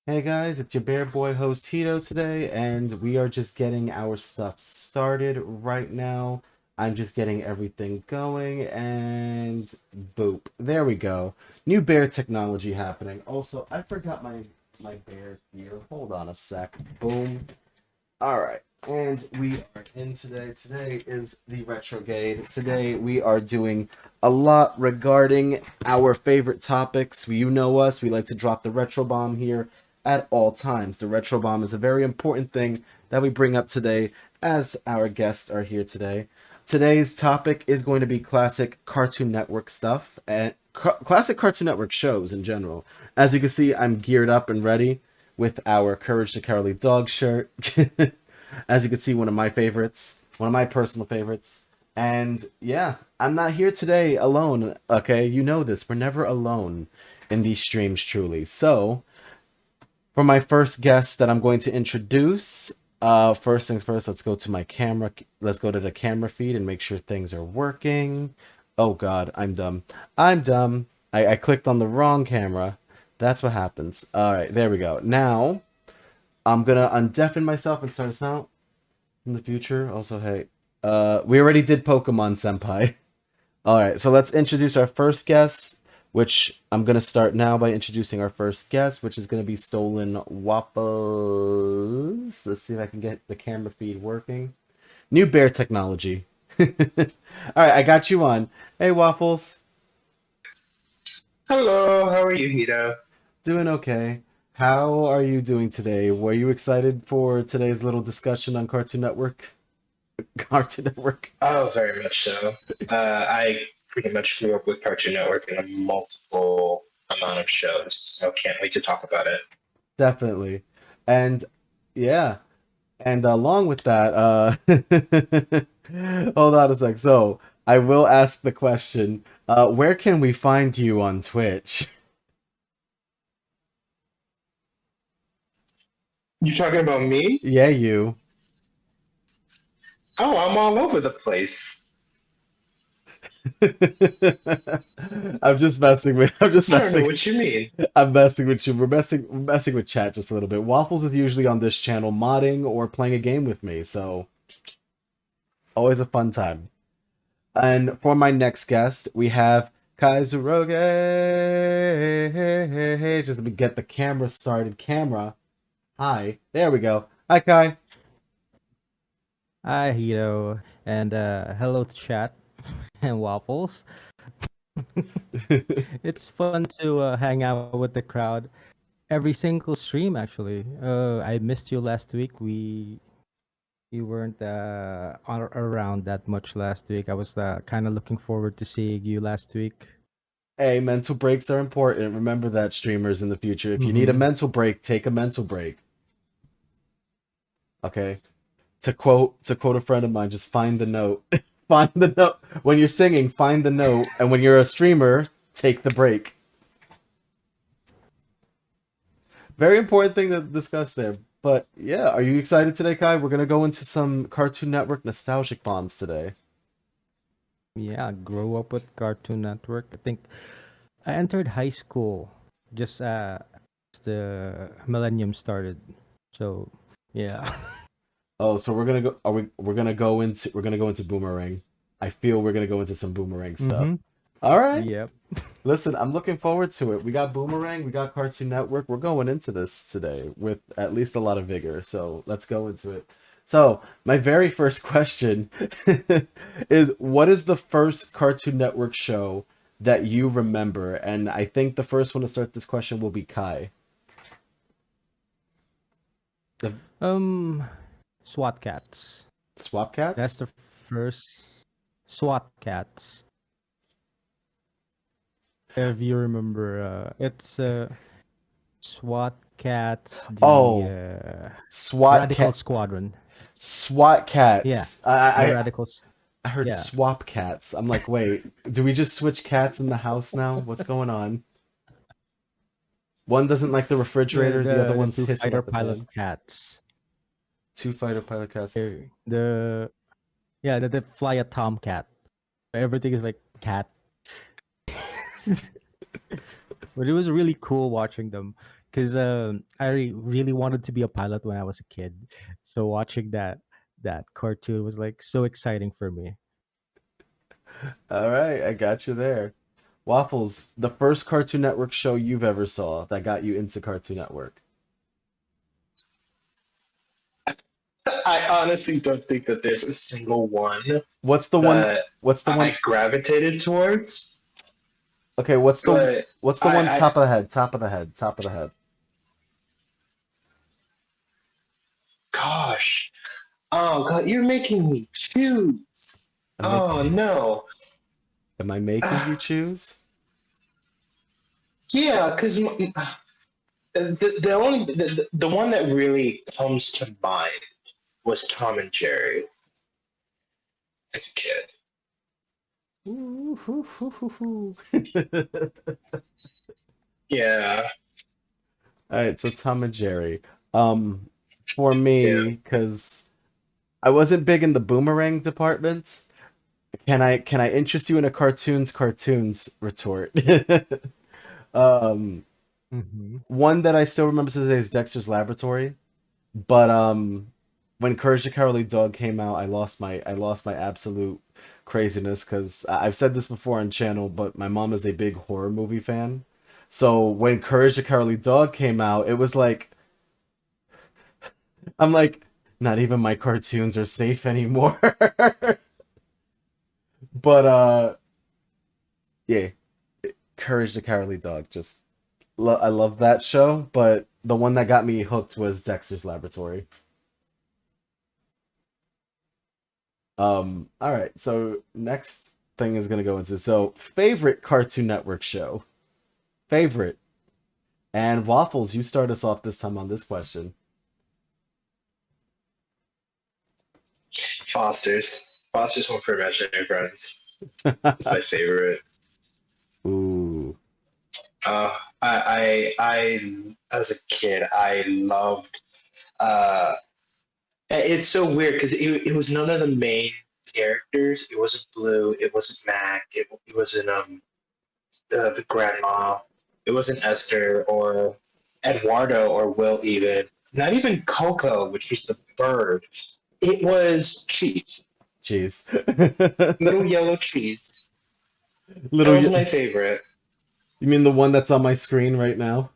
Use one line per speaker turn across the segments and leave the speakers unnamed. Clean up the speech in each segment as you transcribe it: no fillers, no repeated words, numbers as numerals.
Hey guys, it's your bear boy host Hito today, and we are just getting our stuff started right now. I'm just getting everything going, and boop. There we go. New bear technology happening. Also, I forgot my bear here. Hold on a sec. Boom. All right. And we are in today. Today is the Retrogade. Today we are doing a lot regarding our favorite topics. You know us. We like to drop the retro bomb here at all times. The retro bomb is a very important thing that we bring up today as our guests are here today. Today's topic is going to be classic Cartoon Network stuff and classic Cartoon Network shows in general. As you can see, I'm geared up and ready with our Courage the Cowardly Dog shirt. As you can see, one of my favorites, one of my personal favorites. And yeah, I'm not here today alone, okay? You know this. We're never alone in these streams, truly. So, for my first guest that I'm going to introduce, first things first, let's go to my camera. Let's go to the camera feed and make sure things are working. Oh God, I'm dumb. I'm dumb. I clicked on the wrong camera. That's what happens. All right, there we go. Now, I'm gonna undeafen myself and start us out in the future. Also, hey, we already did Pokemon Senpai. All right, so let's introduce our first guest, which I'm gonna start now by introducing our first guest, which is gonna be Stolen Waffles. Let's see if I can get the camera feed working. New bear technology. All right, I got you on. Hey, Waffles.
Hello, how are you, Hito?
Doing okay. How are you doing today? Were you excited for today's little discussion on Cartoon Network? Cartoon Network.
Oh, very much so. I pretty much grew up with Cartoon Network and a multiple amount of shows, so can't wait to talk about it.
Definitely. And yeah, and along with that, hold on a sec. So I will ask the question, where can we find you on Twitch?
You talking about me?
Yeah, you.
Oh, I'm all over the place. I don't know what you mean.
I'm messing with you. We're messing with chat just a little bit. Waffles is usually on this channel modding or playing a game with me, so always a fun time. And for my next guest, we have Kaizuroge. Just let me get the camera started. Camera. Hi. There we go. Hi, Kai.
Hi, Hito, and hello to chat and Waffles. It's fun to hang out with the crowd every single stream. Actually, I missed you last week. You weren't around that much last week. I was kind of looking forward to seeing you last week.
Hey, mental breaks are important. Remember that, streamers in the future. If you need a
Mm-hmm.
mental break, take a mental break. Okay. To quote a friend of mine, just find the note. Find the note. When you're singing, find the note, and when you're a streamer, take the break. Very important thing to discuss there. But yeah, are you excited today, Kai? We're gonna go into some Cartoon Network nostalgic bonds today.
Yeah, grow up with Cartoon Network. I think I entered high school just as the millennium started. So yeah.
Oh, so we're gonna go. Are we? We're gonna go into Boomerang. I feel we're gonna go into some Boomerang stuff.
Mm-hmm.
All right.
Yep.
Listen, I'm looking forward to it. We got Boomerang, we got Cartoon Network. We're going into this today with at least a lot of vigor. So let's go into it. So, my very first question is, what is the first Cartoon Network show that you remember? And I think the first one to start this question will be Kai. The
Um, SWAT cats.
Swap
That's
Cats?
the first SWAT cats. If you remember, it's SWAT cats, the
Oh, SWAT
Radical
Cat,
Squadron.
SWAT
Yeah,
Cats.
the
I
Radicals.
I heard
Yeah,
swap cats. I'm like, wait, do we just switch cats in the house now? What's going on? One doesn't like the
the
refrigerator, the other
the
one's
two
hissing
fighter
at the
pilot
fan.
cats.
Two fighter pilot cats.
The yeah, the fly a tomcat. Everything is like cat. But it was really cool watching them because I really wanted to be a pilot when I was a kid. So watching that cartoon was like so exciting for me.
All right, I got you there. Waffles, the first Cartoon Network show you've ever saw that got you into Cartoon Network.
I honestly don't think that there's a single one
What's the one?
that
What's the one?
I gravitated towards,
Okay,
but
what's the one
I
top of the head? Top of the head. Top of the head.
gosh, oh god, you're making me choose.
Am I,
Oh no,
am I making you choose?
yeah, because the only the one that really comes to mind was Tom and Jerry as a kid.
Ooh, hoo, hoo, hoo, hoo.
Yeah,
All right, so Tom and Jerry. Um, for
yeah.
me, because I wasn't big in the Boomerang department. Can I interest you in a cartoons retort? um,
Mm-hmm.
one that I still remember to this day is Dexter's Laboratory. But when Courage the Cowardly Dog came out, I lost my absolute craziness because I've said this before on channel, but my mom is a big horror movie fan. So when Courage the Cowardly Dog came out, it was like I'm like, not even my cartoons are safe anymore. But yeah, Courage the Cowardly Dog, just I love that show. But the one that got me hooked was Dexter's Laboratory. All right, so next thing is gonna go into favorite Cartoon Network show. Favorite. And Waffles, you start us off this time on this question.
Foster's Home for Imaginary Friends. It's my favorite.
Ooh.
As a kid, I loved. Uh, it's so weird because it was none of the main characters. It wasn't Blue. It wasn't Mac. It wasn't the grandma. It wasn't Esther or Eduardo or Will even. Not even Coco, which was the bird. It was Cheese.
Jeez.
Little yellow cheese. That
Little
was
you
my favorite.
mean the one that's on my screen right now?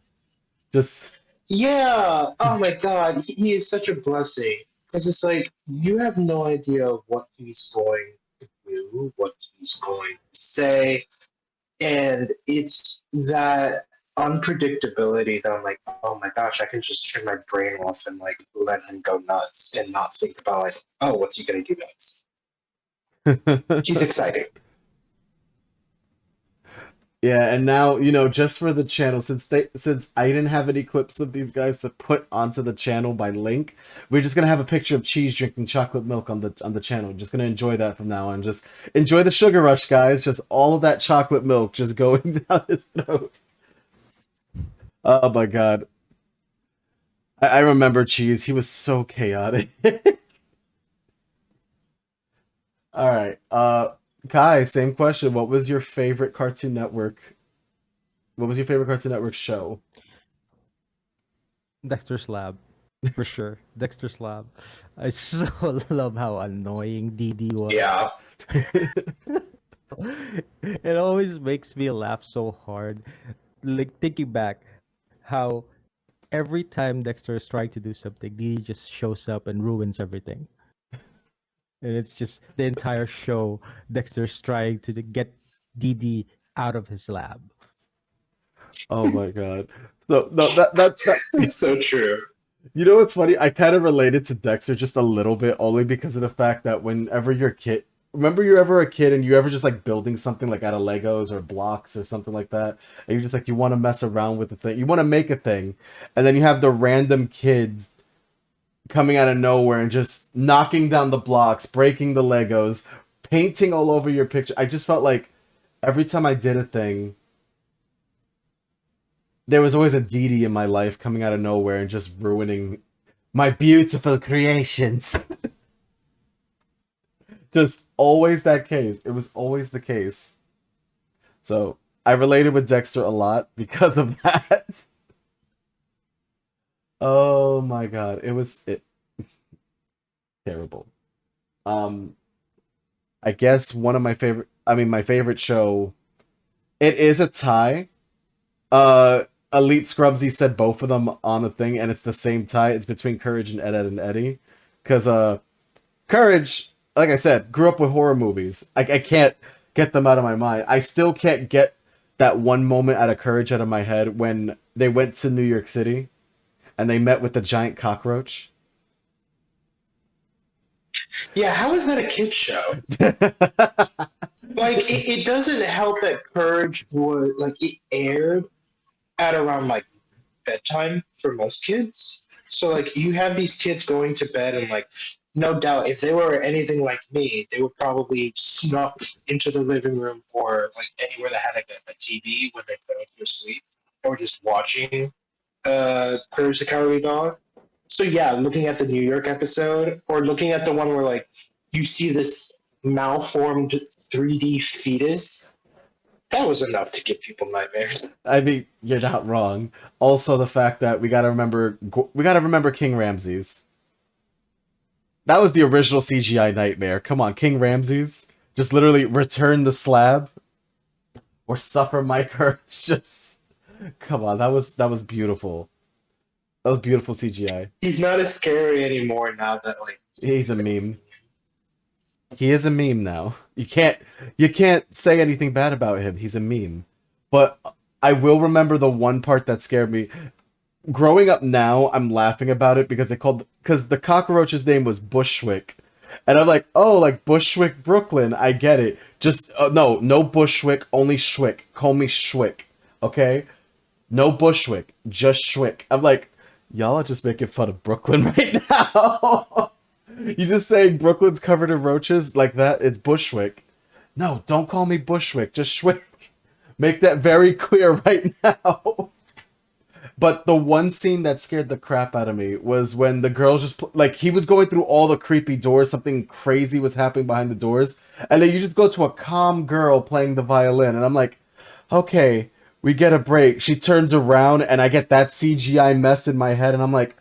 Just
Yeah. Oh my God. He is such a blessing because it's like you have no idea what he's going to do, what he's going to say, and it's that unpredictability that I'm like, oh my gosh, I can just turn my brain off and like let him go nuts and not think about like, oh, what's he gonna do next? He's exciting.
Yeah, and now, just for the channel, since I didn't have any clips of these guys to put onto the channel by link, we're just gonna have a picture of Cheese drinking chocolate milk on the channel. Just gonna enjoy that from now on. Just enjoy the sugar rush, guys. Just all of that chocolate milk just going down his throat. Oh my god. I remember Cheese. He was so chaotic. All right. Kai, same question. What was your favorite Cartoon Network? What was your favorite Cartoon Network show?
Dexter's Lab, for sure. Dexter's Lab. I so love how annoying DD was.
Yeah.
It always makes me laugh so hard. Like thinking back, how every time Dexter is trying to do something, DD just shows up and ruins everything. And it's just the entire show, Dexter's trying to get DD out of his lab.
Oh my god. So no, that
It's so true.
you know what's funny? I kind of related to Dexter just a little bit, only because of the fact that whenever you're a kid, remember you're ever a kid and you ever just like building something like out of Legos or blocks or something like that, and you just like you want to mess around with the thing, you want to make a thing, and then you have the random kids coming out of nowhere and just knocking down the blocks, breaking the Legos, painting all over your picture. I just felt like every time I did a thing, there was always a Dee in my life coming out of nowhere and just ruining my beautiful creations. Just always that case. It was always the case. So I related with Dexter a lot because of that. Oh my god, it terrible. Um, I guess one of my favorite. I mean, my favorite show. It is a tie. Uh, Elite Scrubsy said both of them on the thing, and it's the same tie. It's between Courage and Ed, Ed and Eddie, because Courage, like I said, grew up with horror movies. I can't get them out of my mind. I still can't get that one moment out of Courage out of my head when they went to New York City and they met with the giant cockroach.
Yeah, how is that a kid show? Like, it doesn't help that Courage was like it aired at around like bedtime for most kids. So like you have these kids going to bed and like no doubt if they were anything like me, they would probably snuck into the living room or like anywhere that had like a TV when they put out their sleep or just watching Courage the Cowardly Dog. So yeah, looking at the New York episode or looking at the one where like you see this malformed 3D fetus, that was enough to give people nightmares.
I mean, you're not wrong. Also, the fact that we gotta remember King Ramses. That was the original CGI nightmare. Come on, King Ramses, just literally return the slab or suffer my curse. Just come on, that was beautiful. That was beautiful CGI.
He's not as scary anymore now that like
He's a meme. He is a meme now. You can't say anything bad about him. He's a meme. But I will remember the one part that scared me. Growing up now, I'm laughing about it because the cockroach's name was Bushwick. And I'm like, "Oh, like Bushwick, Brooklyn. I get it. Just no Bushwick, only Schwick. Call me Schwick. Okay? No Bushwick, just Schwick." I'm like, "Y'all are just making fun of Brooklyn right now." You just saying Brooklyn's covered in roaches like that? It's Bushwick. No, don't call me Bushwick. Just Schwick. Make that very clear right now. But the one scene that scared the crap out of me was when the girls like he was going through all the creepy doors, something crazy was happening behind the doors, and then you just go to a calm girl playing the violin, and I'm like, okay, we get a break. She turns around, and I get that CGI mess in my head, and I'm like,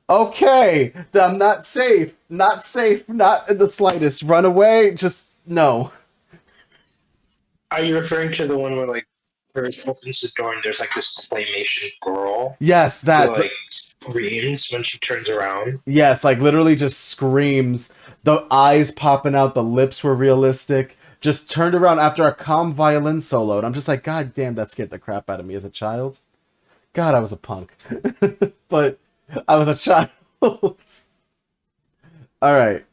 okay, I'm not safe, not in the slightest. Run away, just no.
are you referring to the one where like Courage opens the door and there's like this claymation girl
Yes,
who
that.
like screams when she turns around?
Yes, like literally just screams. The eyes popping out, the lips were realistic. Just turned around after a calm violin solo, and I'm just like, God damn, that scared the crap out of me as a child. God, I was a punk. But I was a child. Alright.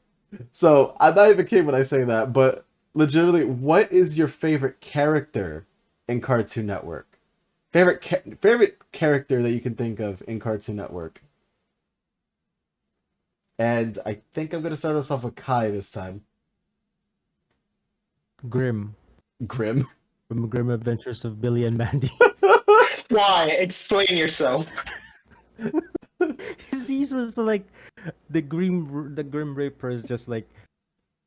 So, I'm not even kidding when I say that, but legitimately, what is your favorite character in Cartoon Network? Favorite character that you can think of in Cartoon Network? And I think I'm gonna start us off with Kai this time.
Grim.
Grim.
From Grim Adventures of Billy and Mandy.
Why? Explain yourself.
He's just like the Grim Reaper is just like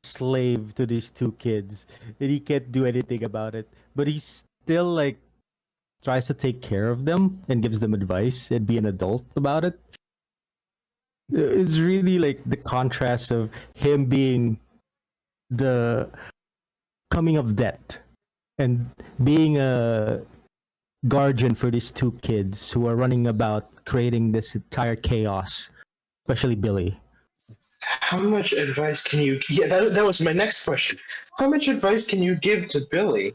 slave to these two kids, and he can't do anything about it. But he still like tries to take care of them and gives them advice and be an adult about it. It's really like the contrast of him being the coming of debt and being a guardian for these two kids who are running about creating this entire chaos, especially Billy.
How much advice can you? Yeah, that was my next question. How much advice can you give to Billy?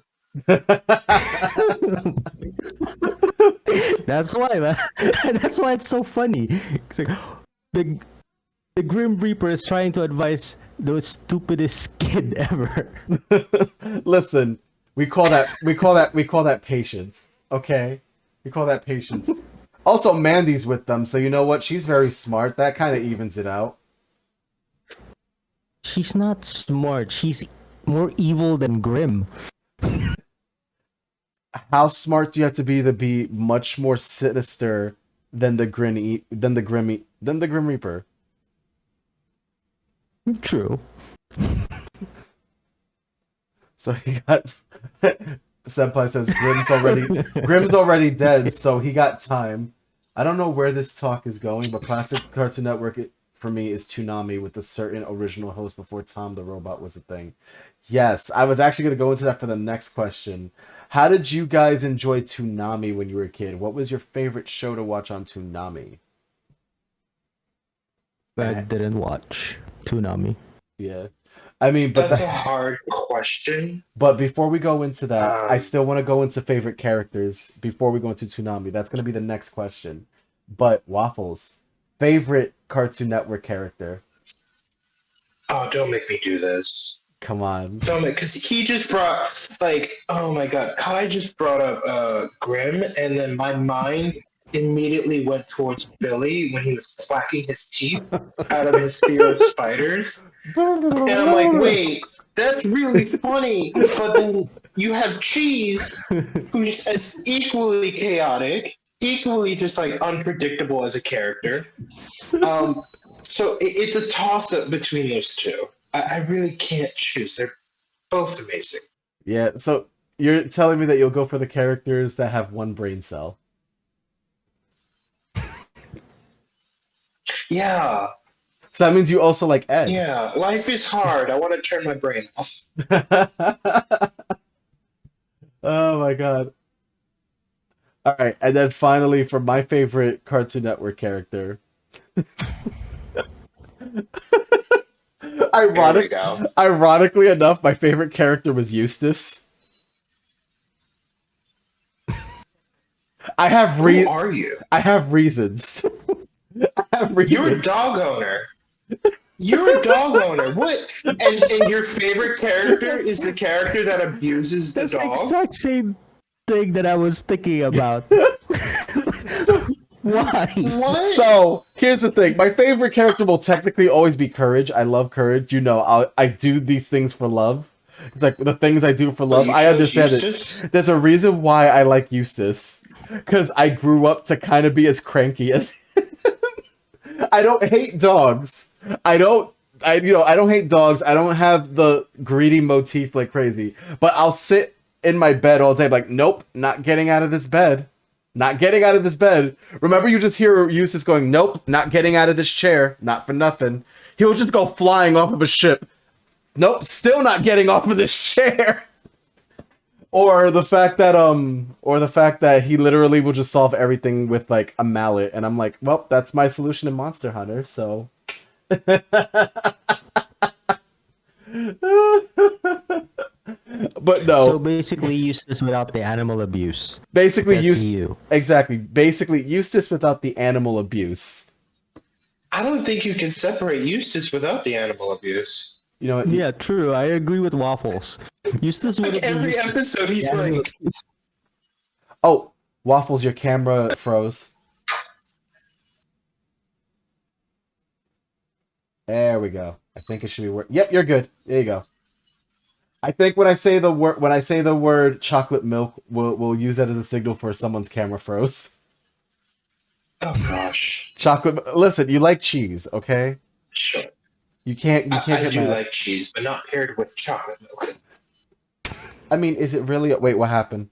That's why, man. That's why it's so funny. It's like, the the Grim Reaper is trying to advise the stupidest kid ever.
Listen, we call that patience. Okay? We call that patience. Also, Mandy's with them, so you know what? She's very smart. That kind of evens it out.
She's not smart. She's more evil than Grim.
How smart do you have to be much more sinister than the Grim Reaper?
True.
So he got Senpai says Grim's already dead, so he got time. I don't know where this talk is going, but classic Cartoon Network for me is Toonami with a certain original host before Tom the Robot was a thing. Yes, I was actually going to go into that for the next question. How did you guys enjoy Toonami when you were a kid? What was your favorite show to watch on Toonami?
I didn't watch Toonami.
Yeah. I mean, but
That's a hard question.
But before we go into that, I
Um,
still want to go into favorite characters before we go into Toonami. That's going to be the next question. But Waffles, favorite Cartoon Network character?
oh, don't make me do this.
Come on.
Don't make, because he just brought, like, oh my god, Kai just brought up Grimm, and then my mind immediately went towards Billy when he was clacking his teeth out of his fear of spiders. And I'm like, wait, that's really funny. But then you have Cheese, who's as equally chaotic, equally just like unpredictable as a character. So it's a toss up between those two. I really can't choose. They're both amazing.
Yeah, so you're telling me that you'll go for the characters that have one brain cell.
Yeah,
So that means you also like Ed.
yeah. Life is hard. I want to turn my brain off.
Oh my god. All right, and then finally for my favorite Cartoon Network character.
There we go.
Ironically enough, my favorite character was Eustace. I have
Who are you?
I have reasons. I have reasons.
You're a dog owner. You're a dog owner. What? And your favorite character is the character that abuses the
That's the
dog?
exact same thing that I was thinking about. Why?
What?
So here's the thing: my favorite character will technically always be Courage. I love Courage. You know, I do these things for love. It's like the things I do for love.
You
I
chose
understand
Eustace?
it. There's a reason why I like Eustace, because I grew up to kind of be as cranky as. I don't hate dogs. I don't hate dogs. I don't have the greedy motif like crazy. But I'll sit in my bed all day like, nope, not getting out of this bed. Not getting out of this bed. Remember, you just hear Eustace going, nope, not getting out of this chair. Not for nothing. He'll just go flying off of a ship. Nope, still not getting off of this chair. Or the fact that he literally will just solve everything with like a mallet, and I'm like, well, that's my solution in Monster Hunter, so. But no.
So basically, Eustace without the animal abuse.
Basically,
That's
Eustace.
you.
Exactly. Basically, Eustace without the animal abuse.
I don't think you can separate Eustace without the animal abuse.
You know what?
Yeah, true. I agree with Waffles. Eustace would
Like every episode, he's like,
Oh, Waffles, your camera froze. There we go. I think it should be working. Yep, you're good. There you go. I think when I say the word chocolate milk, we'll use that as a signal for someone's camera froze.
oh gosh.
Chocolate. Listen, you like cheese, okay?
Sure.
You can't
I
get
do
mad.
like cheese, but not paired with chocolate milk.
I mean, is it really? Wait, what happened?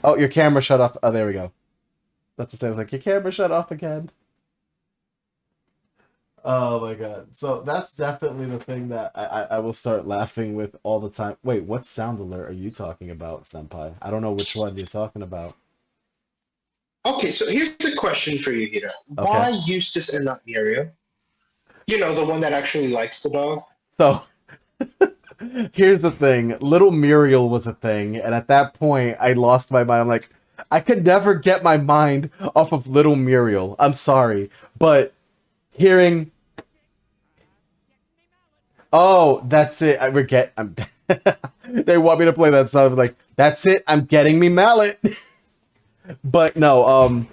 Oh, your camera shut off. Oh, there we go. That's to say, I was like, your camera shut off again. Oh my god. So that's definitely the thing that I will start laughing with all the time. Wait, what sound alert are you talking about, Senpai? I don't know which one you're talking about.
Okay, so here's the question for you, Hito.
Okay.
Why Eustace and not Muriel? You know, the one that actually likes the dog?
So, here's the thing. Little Muriel was a thing, and at that point, I lost my mind. I'm like, I could never get my mind off of Little Muriel. I'm sorry. But hearing... Oh, that's it. They want me to play that song. I'm like, that's it. I'm getting me mallet. But no,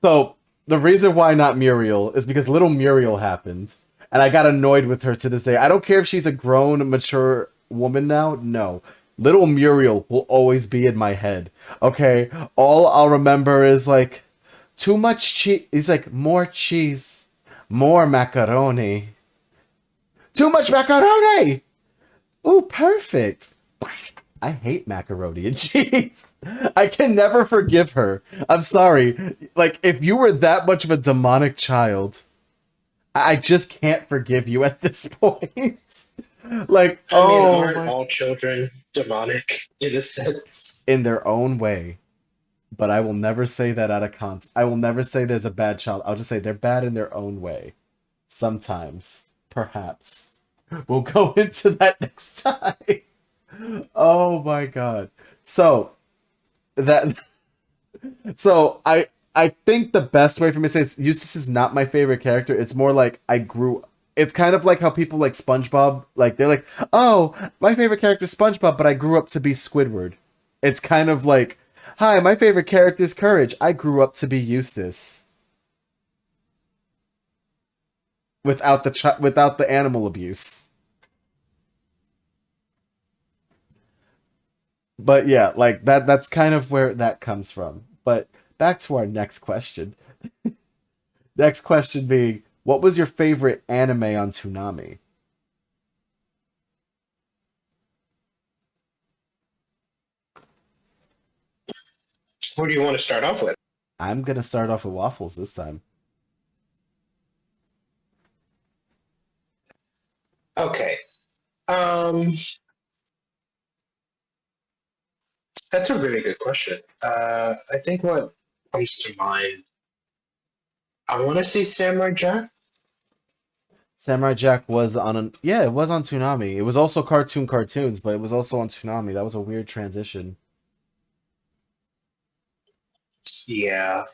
so the reason why not Muriel is because Little Muriel happened, and I got annoyed with her to this day. I don't care if she's a grown, mature woman now. No. Little Muriel will always be in my head. Okay? All I'll remember is like, too much cheese. He's like, more cheese, more macaroni. Too much macaroni! Ooh, perfect. I hate macaroni and cheese. I can never forgive her. I'm sorry. Like, if you were that much of a demonic child, I just can't forgive you at this point. Like,
I mean,
oh
aren't
my...
all children demonic in a sense?
In their own way. But I will never say that out of context. I will never say there's a bad child. I'll just say they're bad in their own way. Sometimes. Perhaps. We'll go into that next time. Oh my god. So that I think the best way for me to say is Eustace is not my favorite character. It's more like it's kind of like how people like SpongeBob, like they're like, "Oh, my favorite character is SpongeBob, but I grew up to be Squidward." It's kind of like, "Hi, my favorite character is Courage. I grew up to be Eustace." Without the animal abuse. But yeah, like that's kind of where that comes from. But back to our next question. Next question being, what was your favorite anime on Toonami?
Who do you want to start off with?
I'm gonna start off with Waffles this time.
Okay. Um, that's a really good question. I think what comes to mind, I want to say Samurai Jack.
Samurai Jack was it was on Toonami. It was also cartoons, but it was also on Toonami. That was a weird transition.
Yeah.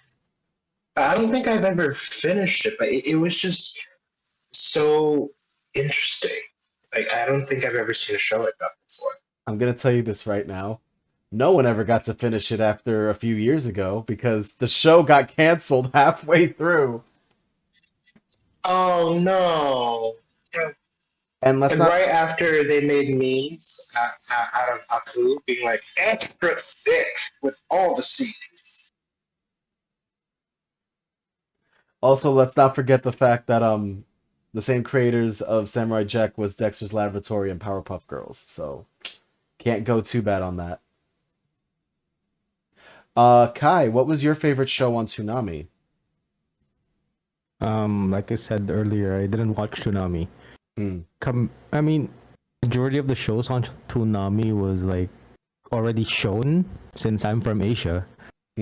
I don't think I've ever finished it, but it was just so interesting. Like, I don't think I've ever seen a show like that before.
I'm gonna tell you this right now. No one ever got to finish it after a few years ago because the show got canceled halfway through.
Oh no!
And let's
And
not
right after they made memes out of Aku being like extra thick with all the scenes.
also let's not forget the fact that the same creators of Samurai Jack was Dexter's Laboratory and Powerpuff Girls, so can't go too bad on that. Kai, what was your favorite show on Toonami?
Like I said earlier, I didn't watch Toonami.
Hmm.
I mean, majority of the shows on Toonami was like already shown since I'm from Asia.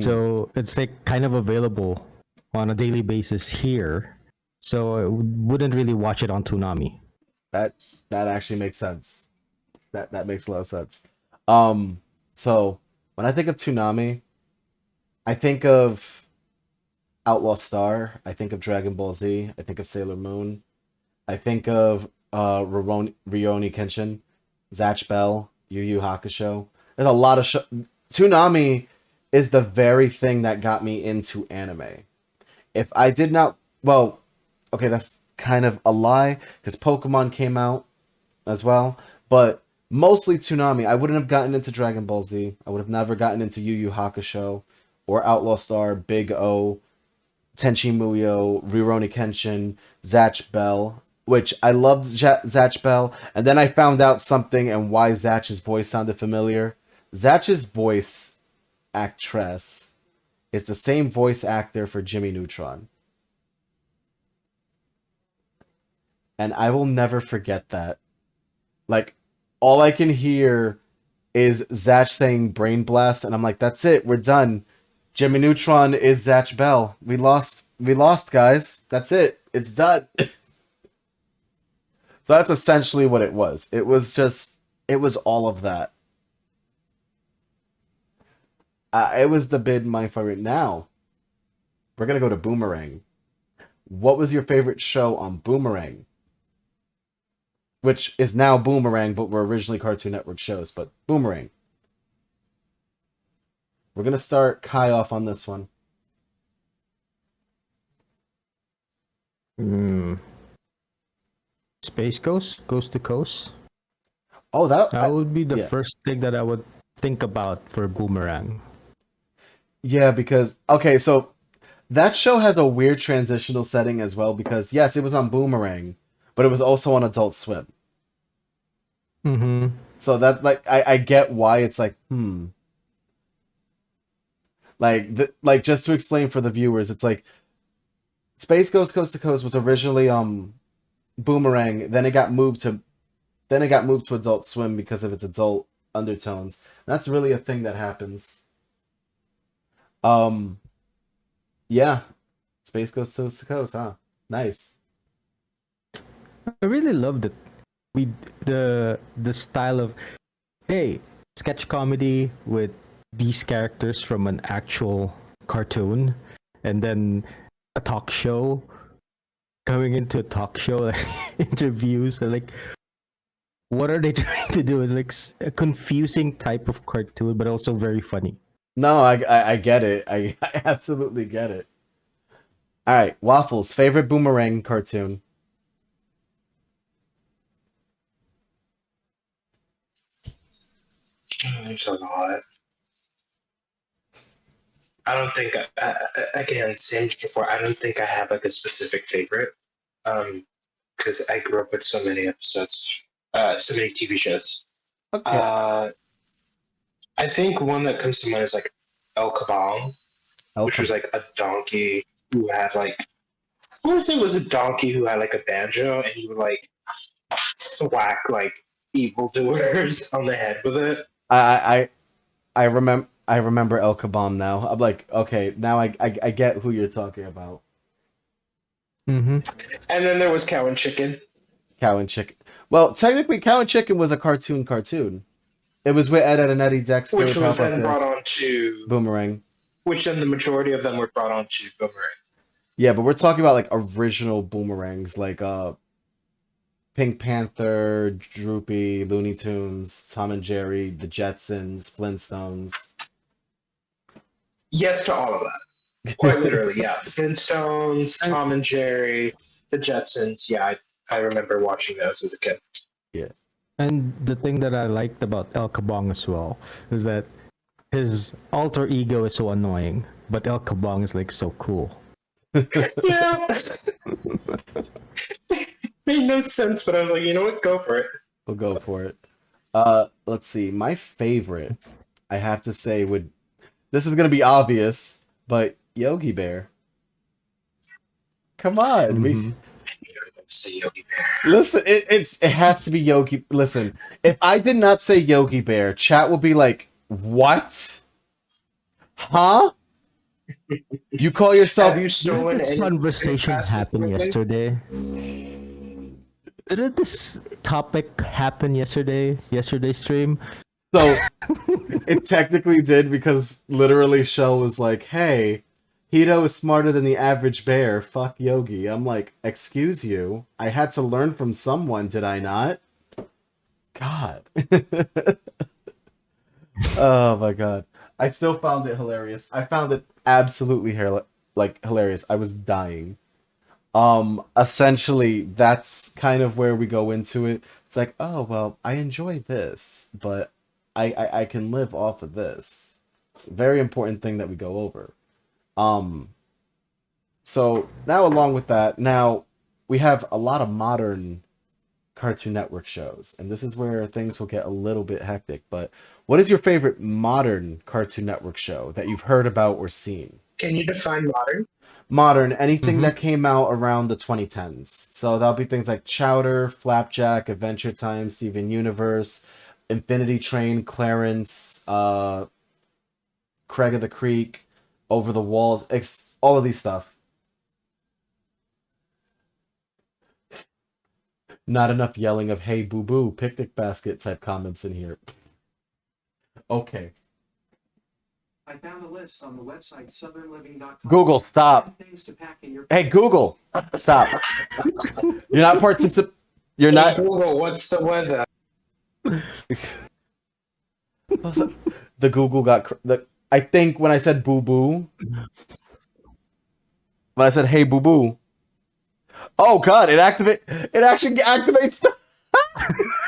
So it's like kind of available on a daily basis here. So I wouldn't really watch it on Toonami.
That actually makes sense. That makes a lot of sense. So when I think of Toonami, I think of Outlaw Star, I think of Dragon Ball Z, I think of Sailor Moon, I think of Rurouni Kenshin, Zatch Bell, Yu Yu Hakusho. There's a lot of Toonami is the very thing that got me into anime. If I did not, well, okay, that's kind of a lie because Pokemon came out as well, but mostly Toonami. I wouldn't have gotten into Dragon Ball Z. I would have never gotten into Yu Yu Hakusho or Outlaw Star, Big O, Tenchi Muyo, Rurouni Kenshin, Zatch Bell, which I loved Zatch Bell, and then I found out something and why Zatch's voice sounded familiar. Zatch's voice actress is the same voice actor for Jimmy Neutron. And I will never forget that. Like, all I can hear is Zatch saying Brain Blast, and I'm like, that's it, we're done. Jimmy Neutron is Zatch Bell. We lost, guys. That's it. It's done. So that's essentially what it was. It was all of that. It was the bid my favorite. Now, we're going to go to Boomerang. What was your favorite show on Boomerang? Which is now Boomerang, but were originally Cartoon Network shows, but Boomerang. We're going to start Kai off on this one.
Space Coast to Coast.
Oh, that
would be the first thing that I would think about for Boomerang.
Yeah, because, okay, so that show has a weird transitional setting as well, because yes, it was on Boomerang, but it was also on Adult Swim.
Mm-hmm.
So that like I get why it's like like just to explain for the viewers, it's like Space Ghost Coast to Coast was originally Boomerang, then it got moved to Adult Swim because of its adult undertones. That's really a thing that happens. Um yeah, Space Ghost Coast to Coast, huh? Nice.
I really loved it. We the style of, hey, sketch comedy with these characters from an actual cartoon, and then a talk show, going into a talk show, like interviews, and like what are they trying to do? It's like a confusing type of cartoon, but also very funny.
No, I get it. I absolutely get it. All right, Waffles, favorite Boomerang cartoon.
There's a lot. I don't think again, same as before. I don't think I have like a specific favorite, because I grew up with so many episodes, so many TV shows.
Okay.
I think one that comes to mind is like El Kabong, which was
Welcome.
like a donkey who had like, I want to say it was a donkey who had like a banjo and he would like thwack like evildoers on the head with it.
I remember El Kabam now. I'm like, okay, now I get who you're talking about.
Mm-hmm.
And then there was Cow and Chicken,
Cow and Chicken. Well, technically, Cow and Chicken was a cartoon. It was with Ed, Ed and Eddie, Dexter,
which was
Powerpuff
then brought
Girls,
on to,
Boomerang.
which then the majority of them were brought on to Boomerang.
Yeah, but we're talking about like original Boomerangs, like Pink Panther, Droopy, Looney Tunes, Tom and Jerry, The Jetsons, Flintstones.
Yes to all of that. Quite literally, yeah. Flintstones, Tom and Jerry, The Jetsons. Yeah, I remember watching those as a kid.
Yeah.
And the thing that I liked about El Kabong as well is that his alter ego is so annoying, but El Kabong is like so cool.
Yeah. Made no sense, but I was like, you know what? Go for it.
We'll go for it. Let's see. My favorite, I have to say, would this is gonna be obvious, but Yogi Bear. Come on, we
Mhm.
Say Yogi Bear.
listen. It has to be Yogi. Listen, if I did not say Yogi Bear, chat will be like, "What? Huh? You call yourself?"
Have you stolen
This
any
conversation
baskets
happened
lately?
yesterday. Did this topic happen yesterday? Yesterday's stream?
So it technically did because literally Shell was like, "Hey, Hito is smarter than the average bear. Fuck Yogi." I'm like, "Excuse you? I had to learn from someone, did I not?" God. Oh my god. I still found it hilarious. I found it absolutely hilarious. I was dying. Essentially that's kind of where we go into it. It's like, oh well, I enjoy this, but I can live off of this. It's a very important thing that we go over. Um so now along with that, now we have a lot of modern Cartoon Network shows, and this is where things will get a little bit hectic, but what is your favorite modern Cartoon Network show that you've heard about or seen?
Can you define modern?
Modern, anything
Mm-hmm.
that came out around the 2010s. So that'll be things like Chowder, Flapjack, Adventure Time, Steven Universe, Infinity Train, Clarence, Craig of the Creek, Over the Walls, all of these stuff. Not enough yelling of "Hey boo boo" picnic basket type comments in here. Okay.
I found a list on the website southernliving.com.
Google, stop.
Things to pack in your
Hey Google, stop. You're not You're
Hey,
not.
Google, what's the weather?
The Google I think when I said boo boo, when I said hey boo boo. Oh god, it actually activates the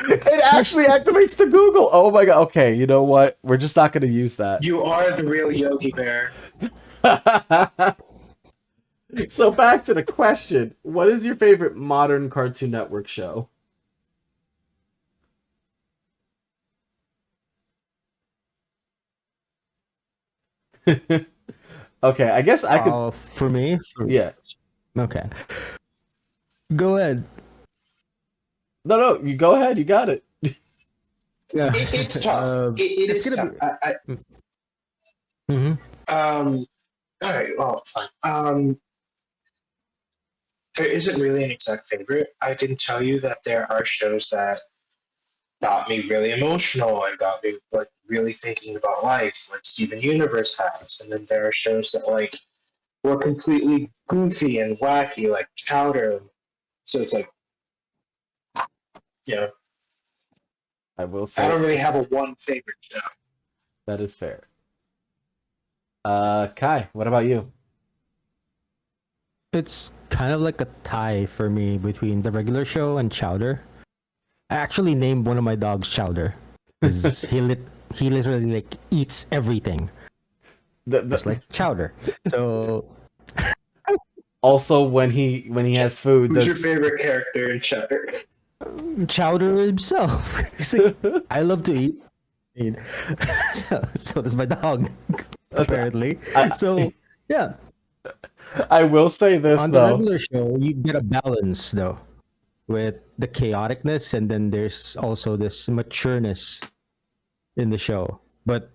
it actually activates the Google. Oh my god. Okay, you know what? We're just not going to use that.
You are the real Yogi Bear.
So back to the question. What is your favorite modern Cartoon Network show? Okay, I guess I could.
For me,
Yeah.
okay. Go ahead.
No, you go ahead. You got it.
Yeah.
It's tough. It
It's
is
gonna
tough.
be. Mhm.
All right. Well, fine. There isn't really an exact favorite. I can tell you that there are shows that got me really emotional and got me like really thinking about life, like Steven Universe has. And then there are shows that like were completely goofy and wacky, like Chowder. So it's like, you know,
I will
I
say
don't really have a one favorite show.
that is fair. Kai, what about you?
It's kind of like a tie for me between the regular show and Chowder. I actually named one of my dogs Chowder because he literally like eats everything, just
The,
like Chowder. So
also, when he has food,
Who's your
does
favorite character in Chowder?
Chowder himself. He's like, I love to eat. And so does my dog, apparently.
I
So yeah,
I will say this
on the
though.
regular show, you get a balance though with the chaoticness, and then there's also this matureness in the show. But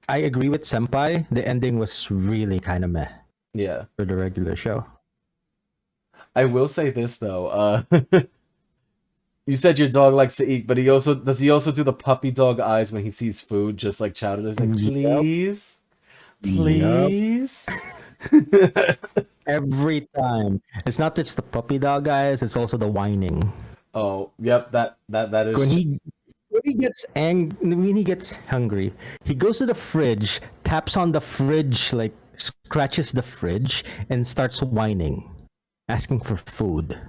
I agree with Senpai. The ending was really kind of meh
Yeah,
for the regular show.
I will say this though. You said your dog likes to eat, but he also do the puppy dog eyes when he sees food, just like Chowder? He's like,
Yep.
please,
Yep.
please.
Every time. It's not just the puppy dog eyes, it's also the whining.
Oh, yep, that is
When he gets hungry, he goes to the fridge, taps on the fridge, like scratches the fridge, and starts whining, asking for food.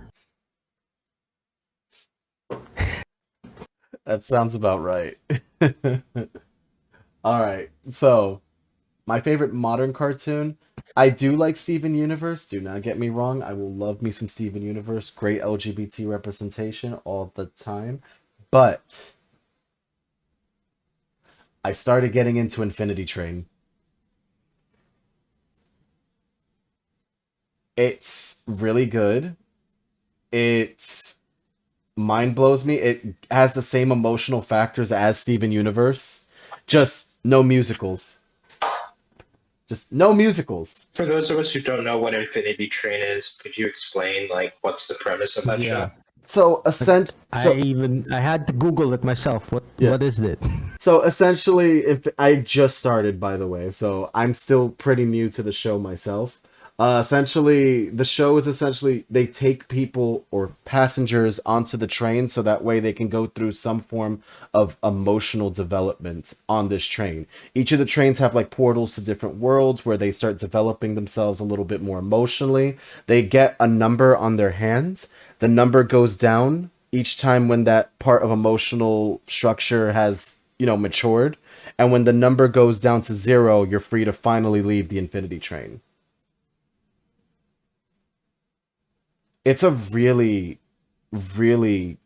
that sounds about right. All right, so my favorite modern cartoon. I do like Steven Universe. Do not get me wrong. I will love me some Steven Universe. Great LGBT representation all the time. But I started getting into Infinity Train. It's really good. It mind blows me. It has the same emotional factors as Steven Universe, just no musicals. Just no musicals.
For those of us who don't know what Infinity Train is, could you explain like what's the premise of that show?
Yeah.
So
Like,
so
I had to Google it myself.
yeah.
What is it?
So essentially, if I just started, by the way, so I'm still pretty new to the show myself. Essentially, the show is essentially they take people or passengers onto the train so that way they can go through some form of emotional development on this train. Each of the trains have like portals to different worlds where they start developing themselves a little bit more emotionally. They get a number on their hand. The number goes down each time when that part of emotional structure has matured. And when the number goes down to 0, you're free to finally leave the Infinity Train. It's a really, really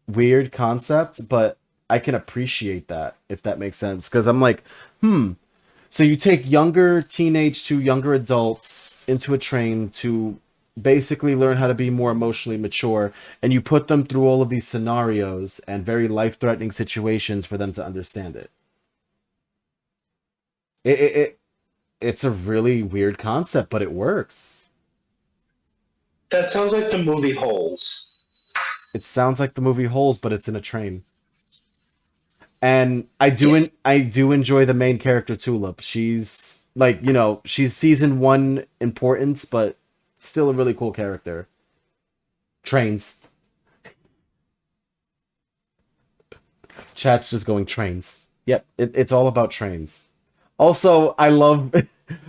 weird concept, but I can appreciate that, if that makes sense. Because I'm like, so you take younger teenage to younger adults into a train to basically learn how to be more emotionally mature, and you put them through all of these scenarios and very life-threatening situations for them to understand it. It's a really weird concept, but it works.
That sounds like the movie Holes.
It sounds like the movie Holes, but it's in a train. And
Yes.
I do enjoy the main character Tulip. She's like, she's season 1 importance, but still a really cool character. Trains. Chat's just going trains. Yep, it's all about trains. Also, I love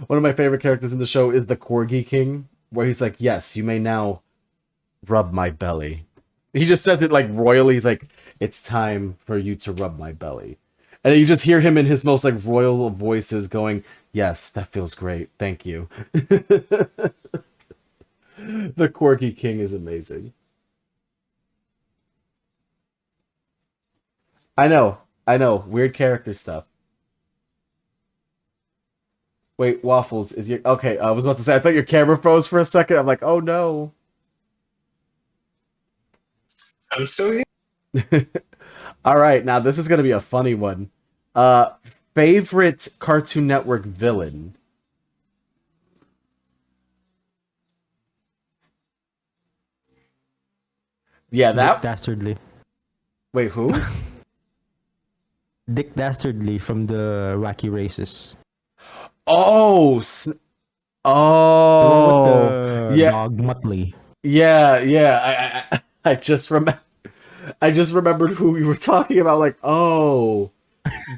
one of my favorite characters in the show is the Corgi King, where he's like, "Yes, you may now rub my belly." He just says it like royally. He's like, "It's time for you to rub my belly," and then you just hear him in his most like royal voices going, "Yes, that feels great. Thank you." The Corgi King is amazing. I know, weird character stuff. Wait, Waffles, is your... Okay, I was about to say, I thought your camera froze for a second. I'm like, oh no.
I'm still here.
All right, now this is going to be a funny one. Uh, Favorite Cartoon Network villain? Yeah,
Dick
that...
Dastardly.
Wait, who?
Dick Dastardly from the Wacky Races.
Oh,
The one with
oh,
the
yeah,
dog Muttley.
yeah. I just I just remembered who we were talking about. Like, oh,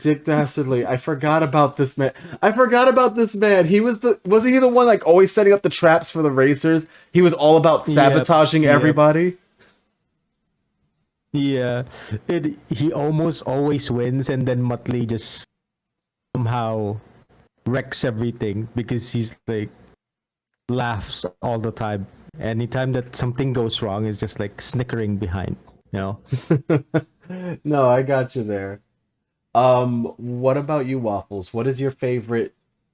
Dick Dastardly. I forgot about this man. I forgot about this man. Was he the one like always setting up the traps for the racers? He was all about sabotaging
Yep.
everybody.
Yeah, he almost always wins, and then Muttley just somehow wrecks everything because he's like laughs all the time. Anytime that something goes wrong, is just like snickering behind. You know.
No, I got you there. What about you, Waffles? What is your favorite?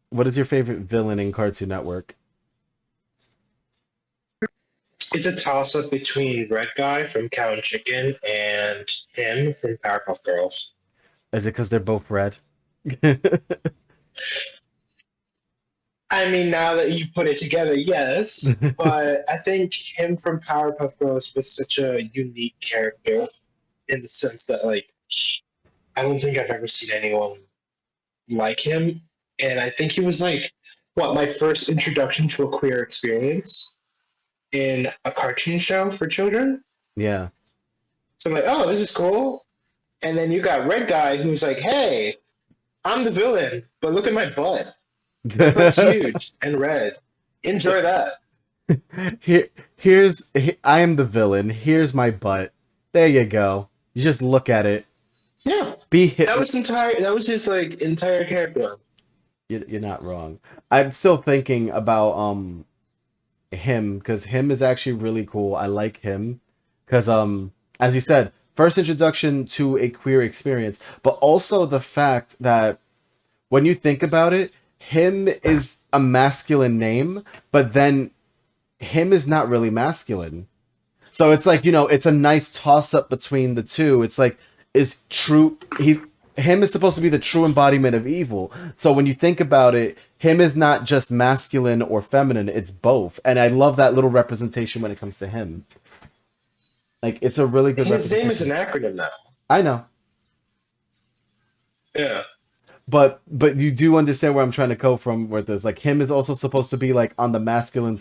What is your favorite villain in Cartoon Network?
It's a toss up between Red Guy from Cow and Chicken and him from Powerpuff Girls.
Is it because they're both red?
I mean, now that you put it together, yes, but I think him from Powerpuff Girls was such a unique character in the sense that, like, I don't think I've ever seen anyone like him, and I think he was like, what, my first introduction to a queer experience in a cartoon show for children.
Yeah.
So I'm like, oh, this is cool. And then you got Red Guy who's like, hey, I'm the villain, but look at my butt. My butt's huge and red. Enjoy that.
I am the villain. Here's my butt. There you go. You just look at it.
Yeah.
Be hit.
That was his like entire character.
You're not wrong. I'm still thinking about him because him is actually really cool. I like him because as you said, first introduction to a queer experience, but also the fact that when you think about it, him is a masculine name, but then him is not really masculine. So it's like, it's a nice toss up between the two. It's like, him is supposed to be the true embodiment of evil. So when you think about it, him is not just masculine or feminine, it's both. And I love that little representation when it comes to him. Like, it's a really good
His name is
representation.
an acronym now.
I know.
Yeah.
But you do understand where I'm trying to go from with this. Like, him is also supposed to be like on the masculine.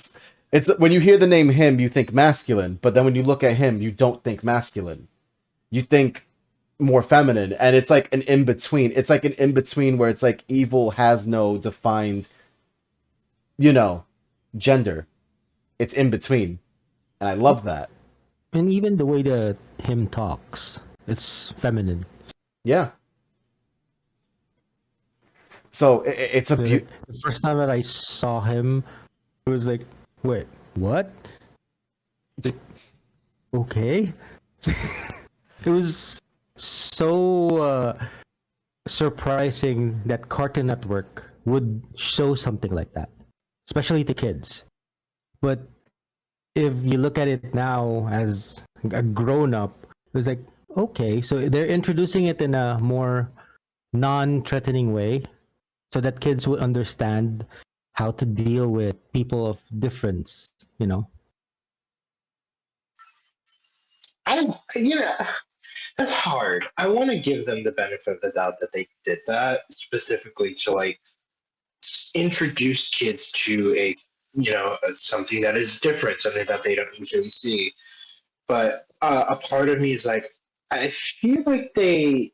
It's when you hear the name him, you think masculine, but then when you look at him, you don't think masculine. You think more feminine, and it's like an in between. It's like an in between where it's like evil has no defined, gender. It's in between, and I love that.
And even the way that him talks, it's feminine.
Yeah. So it's a
The first time that I saw him, it was like, wait, what? Okay. It was so surprising that Cartoon Network would show something like that, especially to kids. But if you look at it now as a grown up, it was like, okay, so they're introducing it in a more non-threatening way so that kids would understand how to deal with people of difference,
That's hard. I want to give them the benefit of the doubt that they did that specifically to like introduce kids to something that is different, something that they don't usually see. But a part of me is like, I feel like they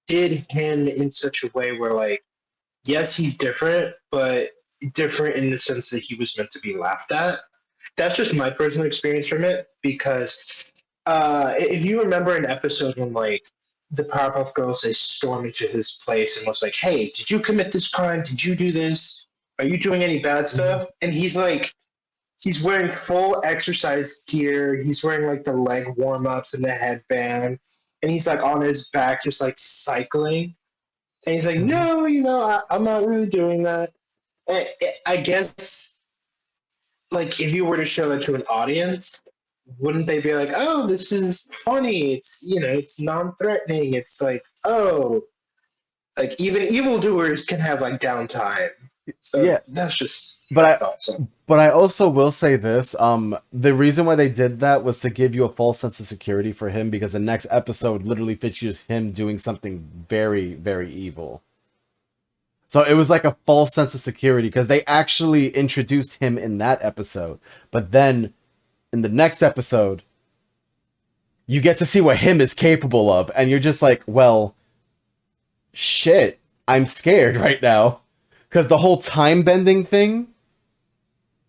did him in such a way where, like, yes, he's different, but different in the sense that he was meant to be laughed at. That's just my personal experience from it, because if you remember an episode when, like, the Powerpuff Girls, they stormed into his place and was like, hey, did you commit this crime? Did you do this? Are you doing any bad stuff? And he's like, he's wearing full exercise gear. He's wearing like the leg warm-ups and the headband. And he's like on his back just like cycling. And he's like, no, I'm not really doing that. I guess, like, if you were to show that to an audience, wouldn't they be like, "Oh, this is funny. It's it's non-threatening. It's like, oh, like even evildoers can have like downtime." So
Yeah,
that's just
but
my
I
thoughts on it.
but I also will say this: the reason why they did that was to give you a false sense of security for him, because the next episode literally features him doing something very, very evil. So it was like a false sense of security because they actually introduced him in that episode, but then in the next episode, you get to see what him is capable of, and you're just like, well, shit, I'm scared right now. Because the whole time bending thing,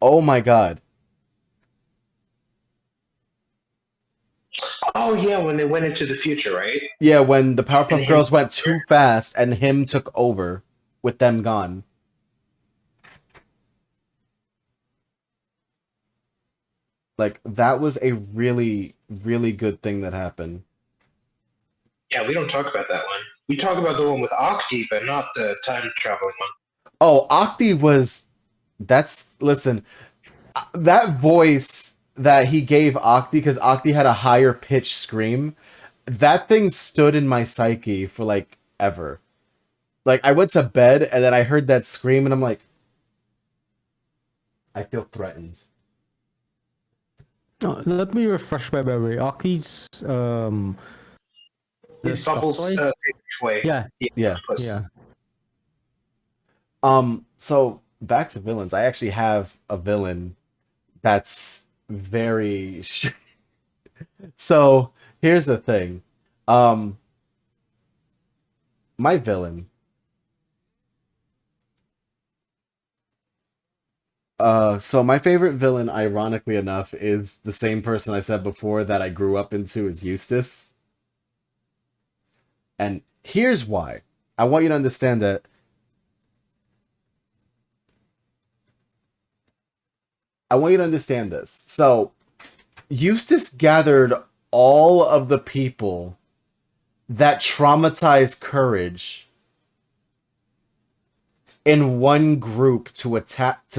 oh my god.
Oh yeah, when they went into the future, right?
Yeah, when the
And
Powerpuff
him,
Girls went too fast and him took over with them gone. Like, that was a really, really good thing that happened.
yeah, we don't talk about that one. We talk about the one with Octi, but not the time traveling one.
Oh, Octi was... Listen, that voice that he gave Octi, because Octi had a higher pitched scream, that thing stood in my psyche for, like, ever. Like, I went to bed, and then I heard that scream, and I'm like... I feel threatened.
Oh, let me refresh my memory. Aki's the
His
stuffed
Bubbles
toy?
favorite way.
Yeah,
Yeah.
Octopus.
yeah.
So back to villains. I actually have a villain that's very so here's the thing. My villain. So my favorite villain, ironically enough, is the same person I said before that I grew up into, is Eustace. And here's why. I want you to understand that I want you to understand this. So, Eustace gathered all of the people that traumatized Courage in one group to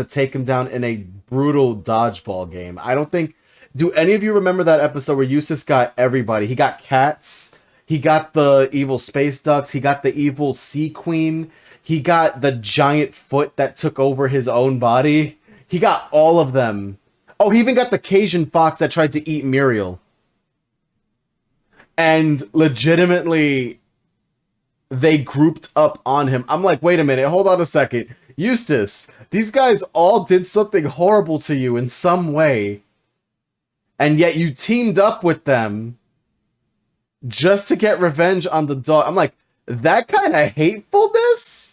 take him down in a brutal dodgeball game. I don't think... Do any of you remember that episode where Eustace got everybody? He got Cats, he got the evil space ducks, he got the evil sea queen, he got the giant foot that took over his own body. He got all of them. Oh, he even got the Cajun fox that tried to eat Muriel. And legitimately, they grouped up on him. I'm like, wait a minute, hold on a second. Eustace, these guys all did something horrible to you in some way. And yet you teamed up with them just to get revenge on the dog. I'm like, that kind of hatefulness?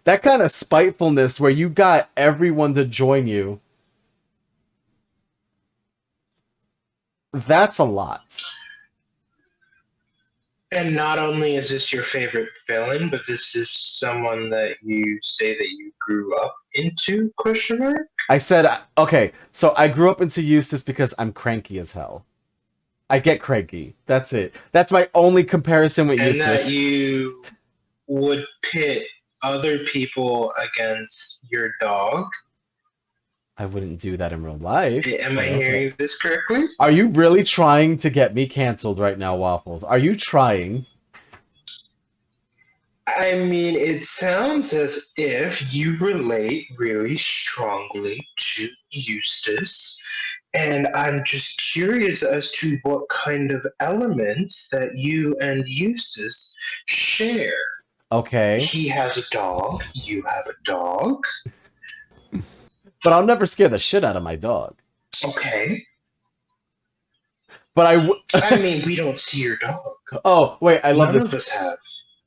That kind of spitefulness where you got everyone to join you. That's a lot.
And not only is this your favorite villain, but this is someone that you say that you grew up into, question mark?
I said, okay, so I grew up into Eustace because I'm cranky as hell. I get cranky. That's it. That's my only comparison with
And
Eustace.
that you would pit other people against your dog?
I wouldn't do that in real life.
Am I
but
hearing this correctly?
Are you really trying to get me canceled right now, Waffles? Are you trying?
I mean, it sounds as if you relate really strongly to Eustace, and I'm just curious as to what kind of elements that you and Eustace share.
Okay.
He has a dog, you have a dog.
But I'll never scare the shit out of my dog.
Okay.
But
I mean, we don't see your dog.
Oh, wait, I love
None
this.
of us have.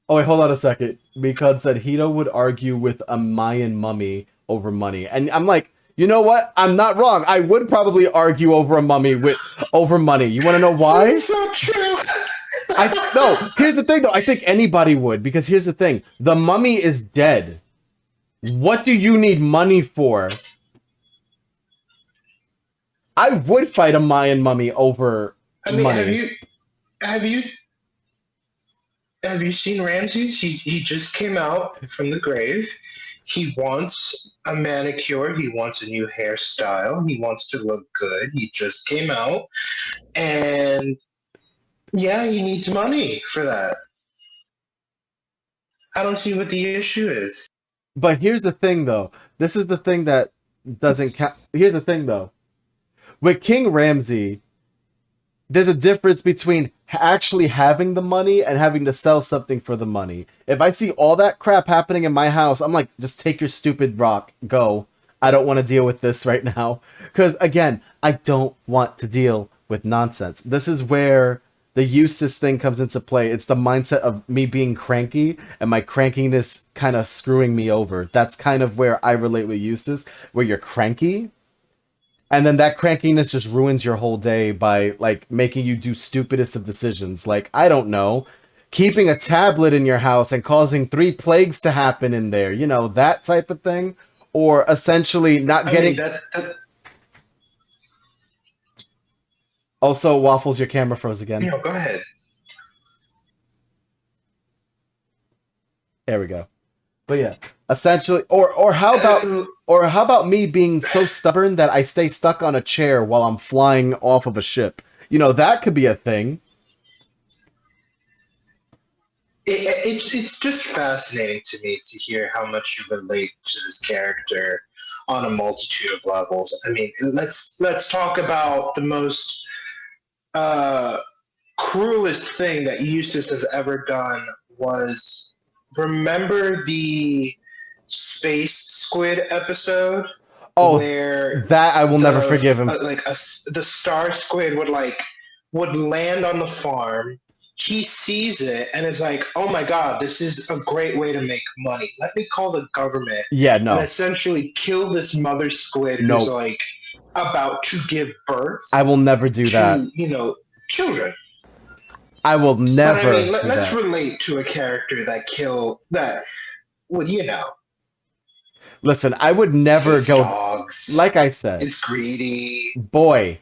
Oh, wait, hold on a second. Because said Hito would argue with a Mayan mummy over money. And I'm like, you know what? I'm not wrong. I would probably argue over a mummy over money. You want to know why?
That's not true.
No, here's the thing though. I think anybody would, because here's the thing. The mummy is dead. What do you need money for? I would fight a Mayan mummy over money.
have you seen Ramses? He just came out from the grave. He wants a manicure. He wants a new hairstyle. He wants to look good. He just came out. And yeah, he needs money for that. I don't see what the issue is.
But here's the thing, though. This is the thing that doesn't count. Here's the thing, though. With King Ramsey, there's a difference between actually having the money and having to sell something for the money. If I see all that crap happening in my house, I'm like, just take your stupid rock, go. I don't want to deal with this right now. Because, again, I don't want to deal with nonsense. This is where the Eustace thing comes into play. It's the mindset of me being cranky and my crankiness kind of screwing me over. That's kind of where I relate with Eustace, where you're cranky. And then that crankiness just ruins your whole day by, like, making you do stupidest of decisions. Like, I don't know, keeping a tablet in your house and causing 3 plagues to happen in there. You know, that type of thing. Or essentially not getting... Also, Waffles, your camera froze again.
No, go ahead.
There we go. But yeah, essentially, or how about me being so stubborn that I stay stuck on a chair while I'm flying off of a ship? You know, that could be a thing.
It's just fascinating to me to hear how much you relate to this character on a multitude of levels. I mean, let's talk about the most cruelest thing that Eustace has ever done was, remember the space squid episode?
Oh,
where
that I will never forgive him.
The star squid would land on the farm. He sees it and is like, "Oh my god, this is a great way to make money. Let me call the government."
Yeah, no.
And essentially kill this mother squid who's like about to give birth.
I will never do that.
You know, children.
I will never.
But I mean, let's relate to a character that. Well, you know.
Listen, I would never go.
Dogs.
Like I said,
is greedy.
Boy.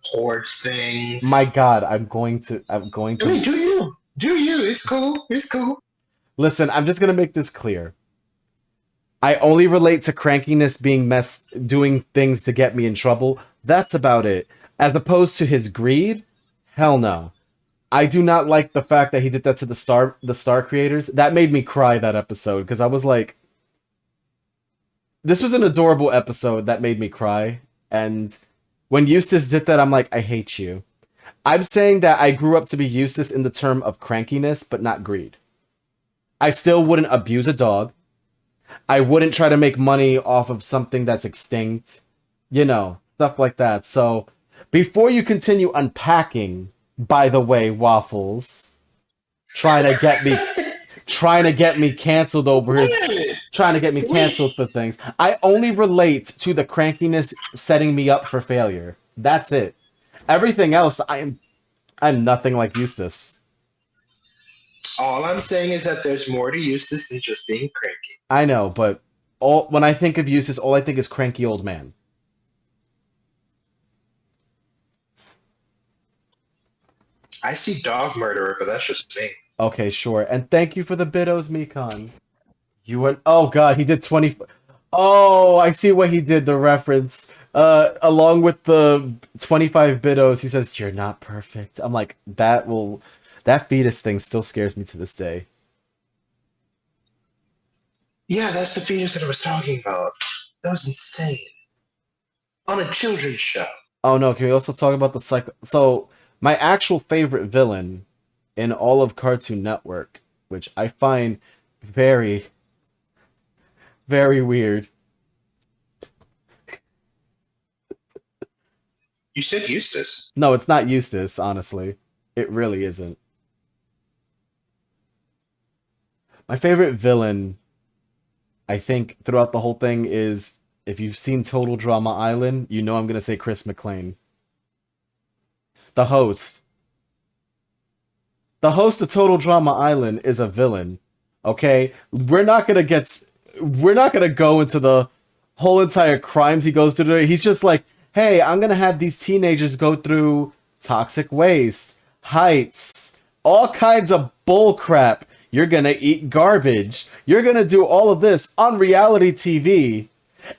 Hoards things.
My God, I'm going to.
I mean, do you? It's cool. It's cool.
Listen, I'm just gonna make this clear. I only relate to crankiness being doing things to get me in trouble. That's about it. As opposed to his greed, hell no. I do not like the fact that he did that to the star creators. That made me cry, that episode, because I was like, this was an adorable episode that made me cry. And when Eustace did that, I'm like, I hate you. I'm saying that I grew up to be Eustace in the term of crankiness, but not greed. I still wouldn't abuse a dog. I wouldn't try to make money off of something that's extinct. You know, stuff like that. So, before you continue unpacking, by the way, Waffles, trying to get me canceled over here, trying to get me canceled for things. I only relate to the crankiness setting me up for failure. That's it. Everything else, I'm nothing like Eustace.
All I'm saying is that there's more to Eustace than just being cranky.
I know, but when I think of Eustace, all I think is cranky old man.
I see dog murderer, but that's just me.
Okay, sure. And thank you for the bidos, Mikon. You went. Oh God, he did 20. Oh, I see what he did. The reference, along with the 25 bidos, he says you're not perfect. I'm like, that fetus thing still scares me to this day.
Yeah, that's the fetus that I was talking about. That was insane. On a children's show.
Oh no, can we also talk about the cycle? So, my actual favorite villain in all of Cartoon Network, which I find very, very weird.
You said Eustace.
No, it's not Eustace, honestly. It really isn't. My favorite villain, I think, throughout the whole thing is, if you've seen Total Drama Island, you know I'm going to say Chris McClane. The host. The host of Total Drama Island is a villain. Okay? We're not going to go into the whole entire crimes he goes through. He's just like, hey, I'm going to have these teenagers go through toxic waste, heights, all kinds of bull crap. You're gonna eat garbage. You're gonna do all of this on reality TV.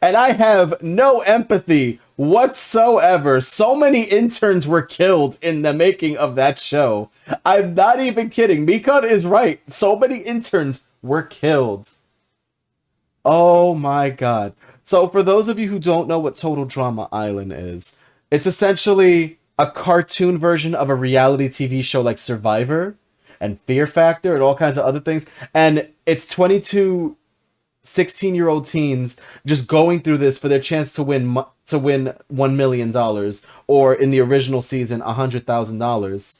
And I have no empathy whatsoever. So many interns were killed in the making of that show. I'm not even kidding. Mikon is right. So many interns were killed. Oh my god. So for those of you who don't know what Total Drama Island is, it's essentially a cartoon version of a reality TV show like Survivor and Fear Factor and all kinds of other things. And it's 22 16-year-old teens just going through this for their chance to win $1 million, or in the original season $100,000.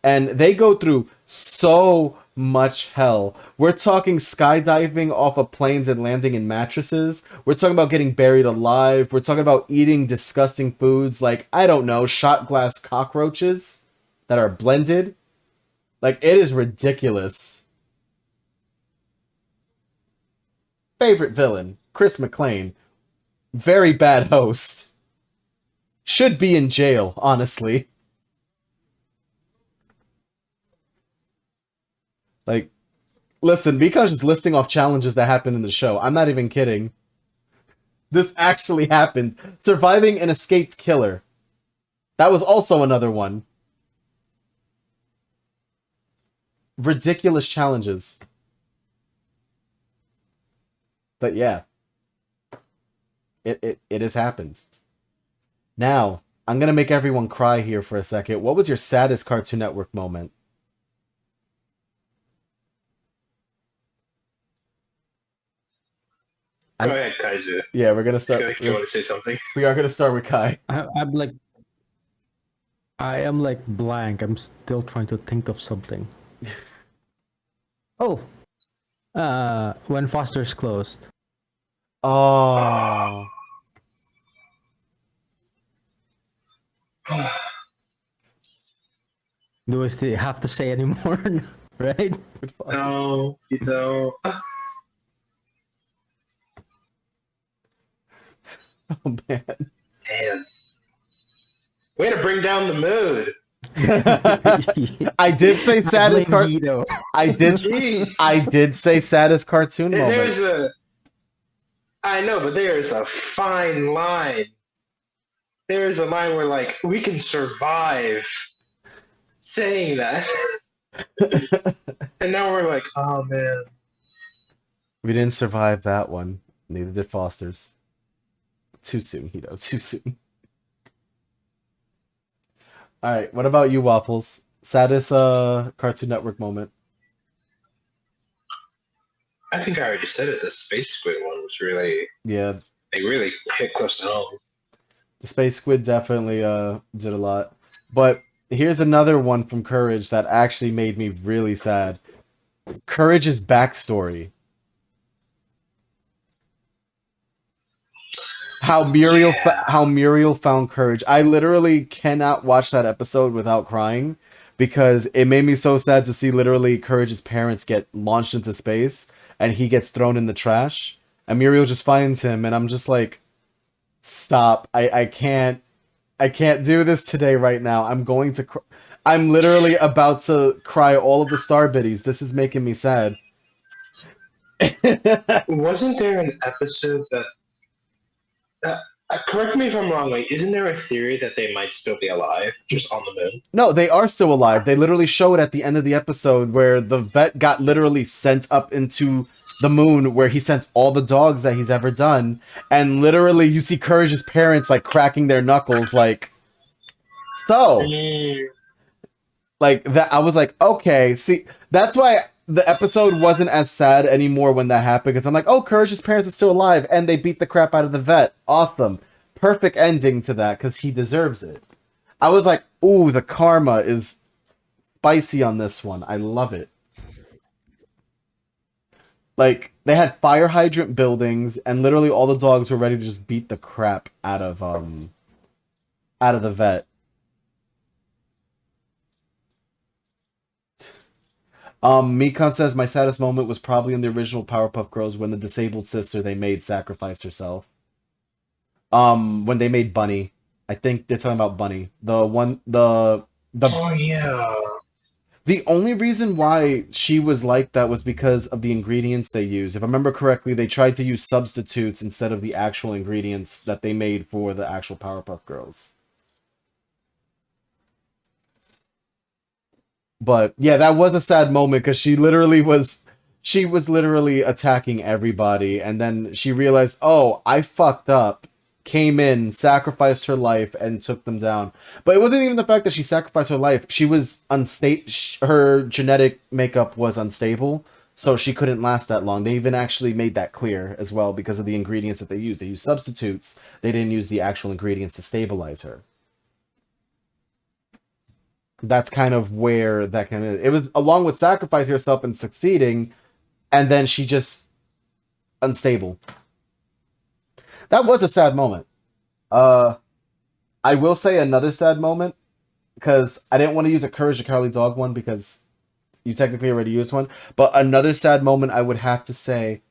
And they go through so much hell. We're talking skydiving off of planes and landing in mattresses. We're talking about getting buried alive. We're talking about eating disgusting foods like, I don't know, shot glass cockroaches that are blended. Like, it is ridiculous. Favorite villain, Chris McClane. Very bad host. Should be in jail, honestly. Like, listen, Mika's just listing off challenges that happened in the show. I'm not even kidding. This actually happened. Surviving an escaped killer. That was also another one. Ridiculous challenges. But yeah, it has happened. Now, I'm going to make everyone cry here for a second. What was your saddest Cartoon Network moment?
Go ahead, Kaizu.
Yeah, we're going to start.
Do you want to say something?
We are going to start with Kai.
I am like blank. I'm still trying to think of something. Oh, when Foster's closed.
Oh.
Do we still have to say anymore? Right?
No, you don't.
Oh, man.
Man. Way to bring down the mood.
I did say saddest
Hito.
I did say saddest cartoon moment.
I know, but there's a fine line. There's a line where, like, we can survive saying that. And now we're like, oh, man.
We didn't survive that one. Neither did Foster's. Too soon, Hito. Too soon. Alright, what about you, Waffles? Saddest Cartoon Network moment?
I think I already said it. The Space Squid one was really...
Yeah.
They really hit close to home.
The Space Squid definitely did a lot. But here's another one from Courage that actually made me really sad. Courage's backstory. How Muriel found Courage. I literally cannot watch that episode without crying because it made me so sad to see literally Courage's parents get launched into space and he gets thrown in the trash and Muriel just finds him and I'm just like, stop. I can't do this today right now. I'm going to I'm literally about to cry all of the star biddies. This is making me sad.
Wasn't there an episode that correct me if I'm wrong, like, isn't there a theory that they might still be alive, just on the moon?
No, they are still alive. They literally show it at the end of the episode where the vet got literally sent up into the moon where he sent all the dogs that he's ever done. And literally you see Courage's parents, like, cracking their knuckles, like, so. Like, that, I was like, okay, see, that's why the episode wasn't as sad anymore when that happened, because I'm like, oh, Courage's parents are still alive, and they beat the crap out of the vet. Awesome. Perfect ending to that, because he deserves it. I was like, ooh, the karma is spicy on this one. I love it. Like, they had fire hydrant buildings, and literally all the dogs were ready to just beat the crap out of the vet. Mikon says, my saddest moment was probably in the original Powerpuff Girls when the disabled sister they made sacrificed herself. When they made Bunny. I think they're talking about Bunny. Oh,
yeah.
The only reason why she was like that was because of the ingredients they used. If I remember correctly, they tried to use substitutes instead of the actual ingredients that they made for the actual Powerpuff Girls. But yeah, that was a sad moment because she was literally attacking everybody, and then she realized, oh, I fucked up, came in, sacrificed her life, and took them down. But it wasn't even the fact that she sacrificed her life. She was unstable. Her genetic makeup was unstable, so she couldn't last that long. They even actually made that clear as well because of the ingredients that they used. They used substitutes. They didn't use the actual ingredients to stabilize her. That's kind of where that kind of... It was along with sacrificing herself and succeeding, and then she just unstable. That was a sad moment. I will say another sad moment, because I didn't want to use a Courage the Cowardly Dog one because you technically already used one. But another sad moment I would have to say,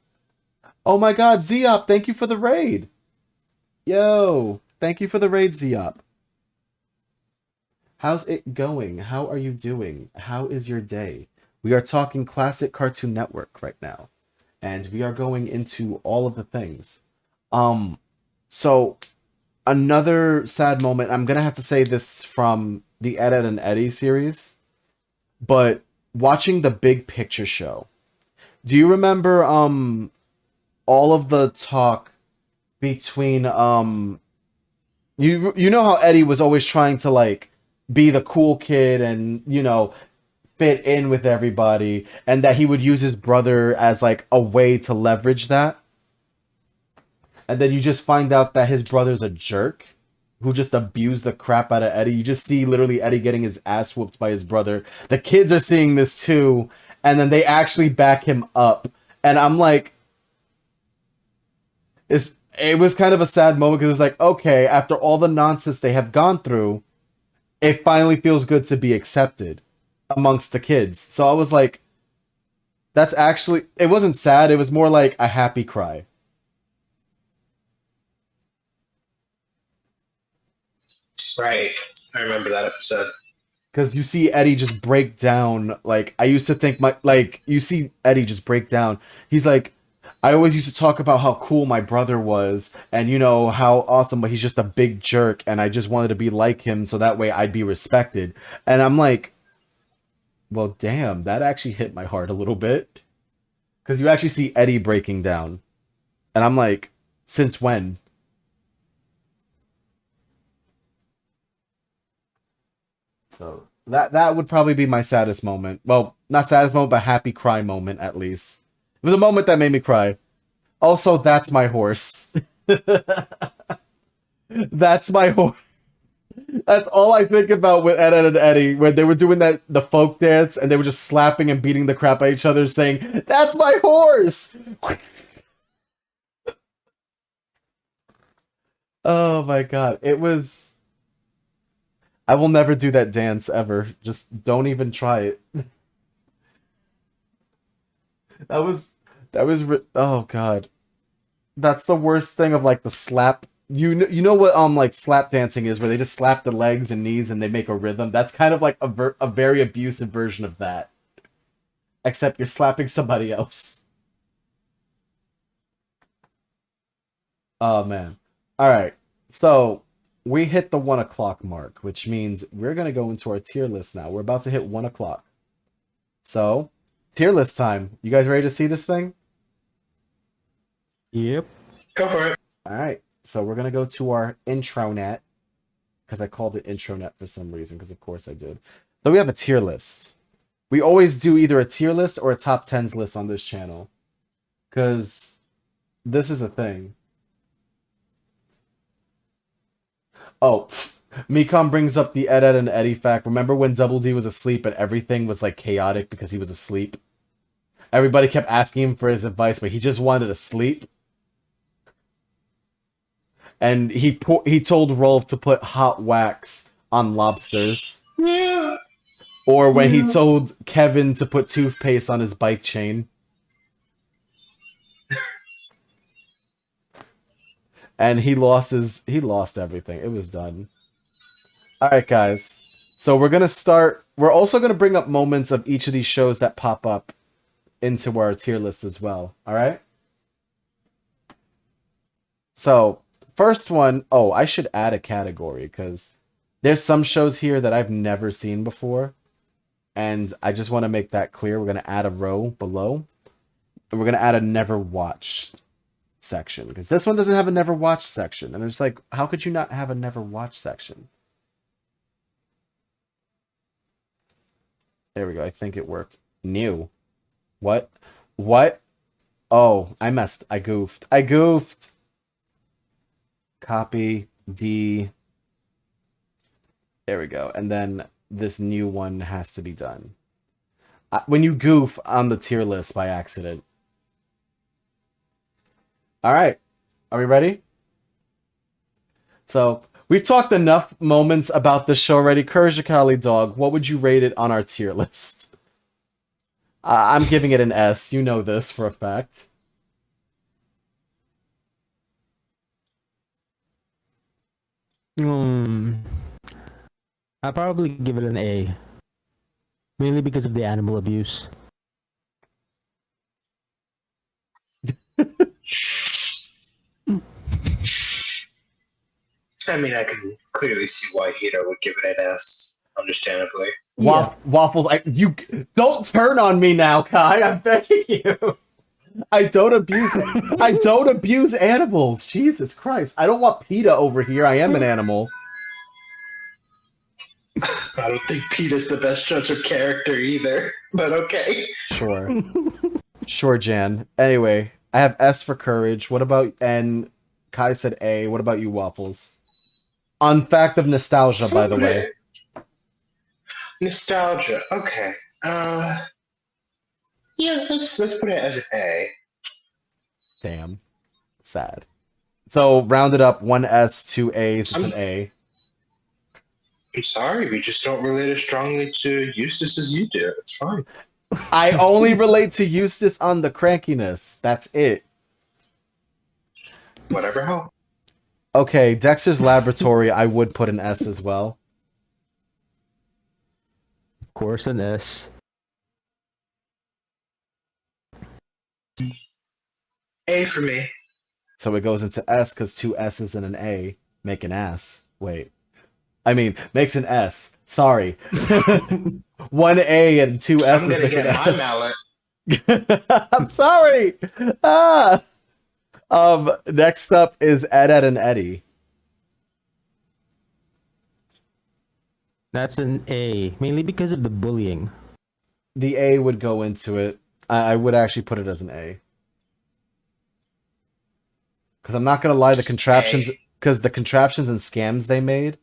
oh my god, Zeop, thank you for the raid. Yo, thank you for the raid, Zeop. How's it going? How are you doing? How is your day? We are talking classic Cartoon Network right now, and we are going into all of the things. So another sad moment. I'm gonna have to say this from the Ed, Edd and Eddy series, but watching the Big Picture show. Do you remember all of the talk between you know how Eddie was always trying to like be the cool kid and, you know, fit in with everybody, and that he would use his brother as like a way to leverage that? And then you just find out that his brother's a jerk who just abused the crap out of Eddie. You just see literally Eddie getting his ass whooped by his brother. The kids are seeing this too, and then they actually back him up. And I'm like, it was kind of a sad moment because it was like, okay, after all the nonsense they have gone through, it finally feels good to be accepted amongst the kids. So I was like, that's actually, it wasn't sad. It was more like a happy cry.
Right. I remember that episode.
Because you see Eddie just break down. Like, I used to think you see Eddie just break down. He's like, I always used to talk about how cool my brother was and, you know, how awesome, but he's just a big jerk, and I just wanted to be like him so that way I'd be respected. And I'm like, well, damn, that actually hit my heart a little bit. Because you actually see Eddie breaking down. And I'm like, since when? So that would probably be my saddest moment. Well, not saddest moment, but happy cry moment at least. It was a moment that made me cry. Also, that's my horse. That's my horse. That's all I think about with Ed, Edd and Eddy, when they were doing the folk dance and they were just slapping and beating the crap out of each other, saying, "That's my horse!" Oh my god, it was... I will never do that dance ever. Just don't even try it. Oh god. That's the worst thing of like the slap. You know what like slap dancing is, where they just slap the legs and knees and they make a rhythm. That's kind of like a very abusive version of that. Except you're slapping somebody else. Oh man. Alright. So we hit the 1 o'clock mark, which means we're gonna go into our tier list now. We're about to hit 1 o'clock. So, tier list time. You guys ready to see this thing?
Yep.
Go for it.
Alright. So we're gonna go to our intronet. Because I called it intronet for some reason, because of course I did. So we have a tier list. We always do either a tier list or a top 10s list on this channel. Because this is a thing. Oh, Mekon brings up the Ed, Edd and Eddy fact. Remember when Double D was asleep and everything was like chaotic because he was asleep? Everybody kept asking him for his advice, but he just wanted to sleep. And he told Rolf to put hot wax on lobsters.
Yeah.
Or when he told Kevin to put toothpaste on his bike chain. And he lost everything. It was done. Alright, guys. So we're gonna start. We're also gonna bring up moments of each of these shows that pop up into our tier list as well. All right. So first one, oh, I should add a category because there's some shows here that I've never seen before, and I just want to make that clear. We're gonna add a row below, and we're gonna add a never watched section because this one doesn't have a never watched section, and it's like, how could you not have a never watched section? There we go. I think it worked. New. What? What? Oh, I messed. I goofed. I goofed. Copy. D. There we go. And then this new one has to be done. When you goof on the tier list by accident. All right. Are we ready? So, we've talked enough moments about this show already. Kurjakali Dog, what would you rate it on our tier list? I'm giving it an S. You know this for a fact.
I'll probably give it an A. Mainly because of the animal abuse.
I mean, I can clearly see why Hito would give it an S, understandably.
Waffles, you don't turn on me now, Kai. I'm begging you. I don't abuse animals. Jesus Christ. I don't want PETA over here. I am an animal.
I don't think Peter's the best judge of character either, but okay.
Sure. Sure, Jan. Anyway, I have S for courage. What about, and Kai said A. What about you, Waffles? On fact of nostalgia, by the way.
Nostalgia. Okay. Yeah, let's put it as an A.
Damn. Sad. So, rounded up, 1 S, 2 A's, it's an A.
I'm sorry, we just don't relate as strongly to Eustace as you do. It's fine.
I only relate to Eustace on the crankiness. That's it.
Whatever helps.
Okay, Dexter's Laboratory, I would put an S as well.
Of course, an S.
A for me.
So it goes into S because 2 S's and an A make an S. Wait. I mean, makes an S. Sorry. 1 A and 2 S's
I'm gonna
make
get
an
my
S.
mallet.
I'm sorry. Ah. Next up is Ed, Ed, and Eddie.
That's an A, mainly because of the bullying.
The A would go into it. I would actually put it as an A. Because I'm not going to lie, the contraptions... Because the contraptions and scams they made...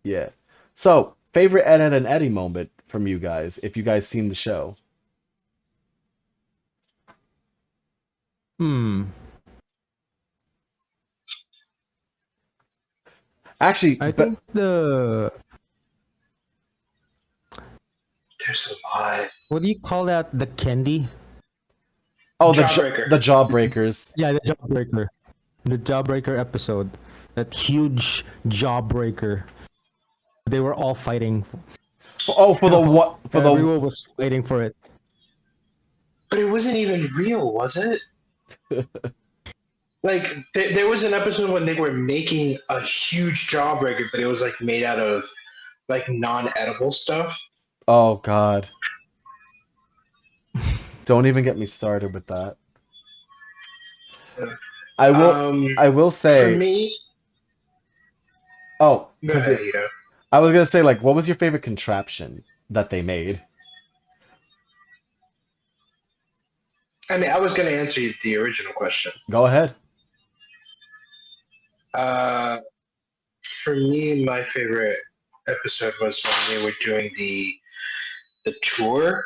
Yeah. So, favorite Ed, Ed, and Eddie moment from you guys, if you guys seen the show. Actually,
I think
There's a lot.
what do you call that? The candy?
oh,
Jawbreaker.
the Jawbreakers.
Yeah, the Jawbreaker. The Jawbreaker episode. That huge Jawbreaker. They were all fighting.
Oh, for the what? For the
Everyone was waiting for it.
But it wasn't even real, was it? Like, there was an episode when they were making a huge jawbreaker, but it was, like, made out of, like, non-edible stuff.
Oh, God. Don't even get me started with that. I will say...
For me...
Oh,
Go ahead, Hito.
I was going to say, like, what was your favorite contraption that they made?
I mean, I was going to answer the original question.
Go ahead.
For me, my favorite episode was when they were doing the tour.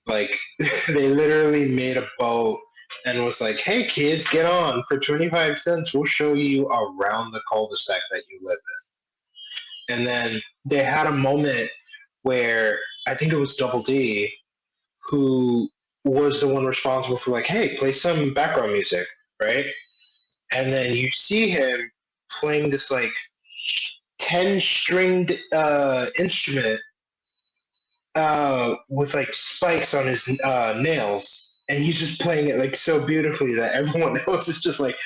Like, they literally made a boat and was like, hey, kids, get on. For 25 cents, we'll show you around the cul-de-sac that you live in. And then they had a moment where I think it was Double D who was the one responsible for, like, hey, play some background music, right? And then you see him playing this, like, 10-stringed instrument with like spikes on his nails, and he's just playing it like so beautifully that everyone else is just like,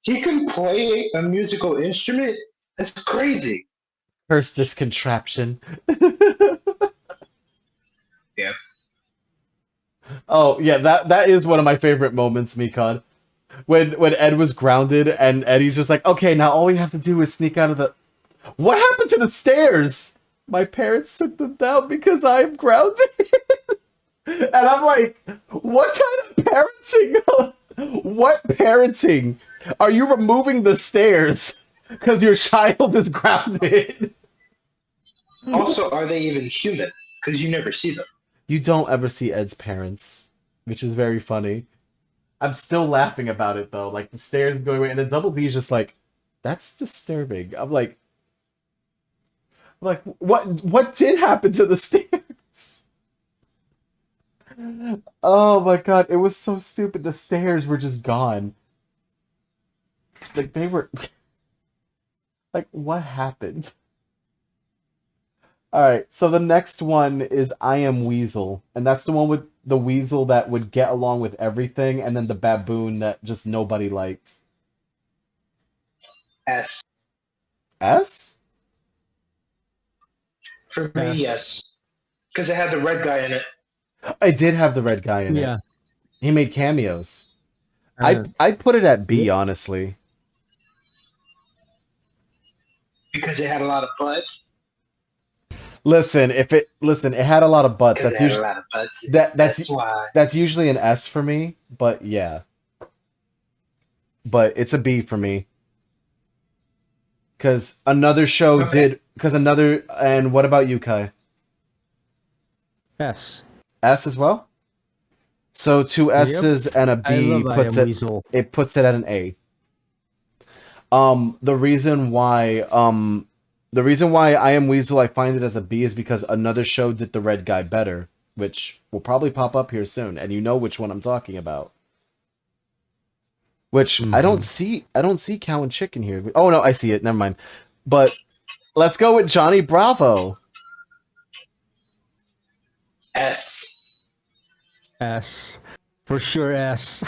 he can play a musical instrument? That's crazy.
Curse this contraption.
Yeah.
Oh yeah, that is one of my favorite moments, Mikon. When Ed was grounded and Eddie's just like, okay, now all we have to do is sneak out of the. What happened to the stairs? My parents took them down because I'm grounded. And I'm like, what kind of parenting? What parenting? Are you removing the stairs because your child is grounded?
Also, are they even human? Because you never see them.
You don't ever see Ed's parents, which is very funny. I'm still laughing about it though. Like the stairs going away, and then Double D's just like, that's disturbing. I'm like, what did happen to the stairs? Oh my god, it was so stupid. The stairs were just gone. Like they were like, what happened? Alright, so the next one is I Am Weasel. And that's the one with the weasel that would get along with everything, and then the baboon that just nobody liked.
S.
S?
For me, yes. Because it had the red guy in it.
I did have the red guy in
Yeah.
it. He made cameos. I'd put it at B, honestly.
Because it had a lot of butts.
Listen, it had a lot of butts.
Because
That's
it had
usually
a lot of butts.
that's
why.
that's usually an S for me, but yeah. But it's a B for me. Cause another show
Okay.
and what about you, Kai?
S.
S as well? So two S's and a
I
B
love I
puts
Am
it
Weasel.
it puts it at an A. The reason why I Am Weasel I find it as a B is because another show did the red guy better, which will probably pop up here soon, and you know which one I'm talking about. Which I don't see Cow and Chicken here. Oh no, I see it. Never mind. But let's go with Johnny Bravo.
S.
S. For sure S.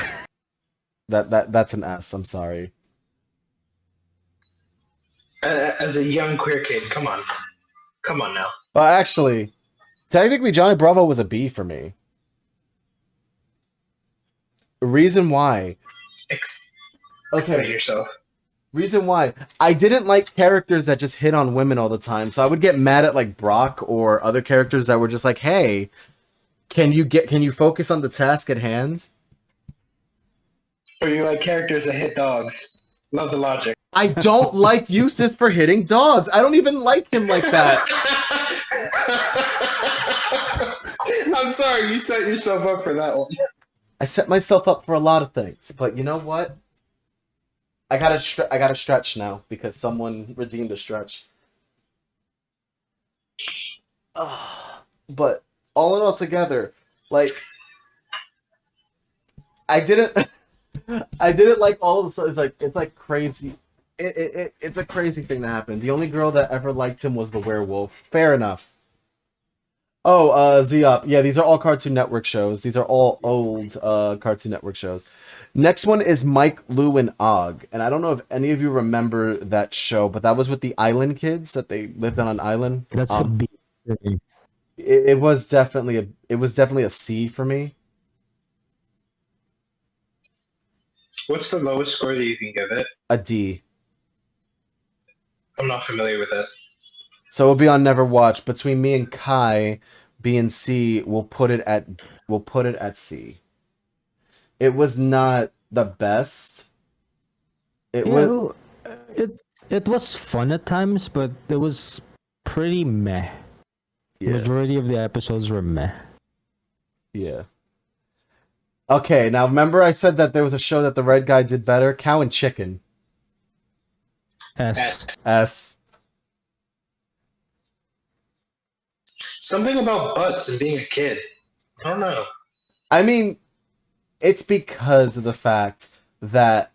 That's an S. I'm sorry.
As a young queer kid, come on. Come on now.
Well, actually, technically, Johnny Bravo was a B for me. Reason why.
Explain yourself.
Reason why. I didn't like characters that just hit on women all the time, so I would get mad at like Brock or other characters that were just like, "Hey, can you focus on the task at hand?"
Or you like characters that hit dogs. Love the logic.
I don't like Eustace for hitting dogs. I don't even like him like that.
I'm sorry, you set yourself up for that one.
I set myself up for a lot of things, but you know what? I gotta stretch now because someone redeemed a stretch. But all in all together, like I didn't like all of the stuff. It's like crazy. It's a crazy thing that happened. The only girl that ever liked him was the werewolf. Fair enough. Oh, Zeop. Yeah, these are all Cartoon Network shows. These are all old Cartoon Network shows. Next one is Mike, Lou, and Og. And I don't know if any of you remember that show, but that was with the island kids that they lived on an island.
That's a B. for me.
It was definitely a C for me.
What's the lowest score that you can give it?
A D.
I'm not familiar with it.
So it'll be on Never Watch. Between me and Kai, B and C, we'll put it at C. It was not the best. It was
It was fun at times, but it was pretty meh.
yeah.
Majority of the episodes were meh.
Yeah. Okay, now remember I said that there was a show that the red guy did better? Cow and Chicken.
S.
S.
Something about butts and being a kid. I don't know.
I mean, it's because of the fact that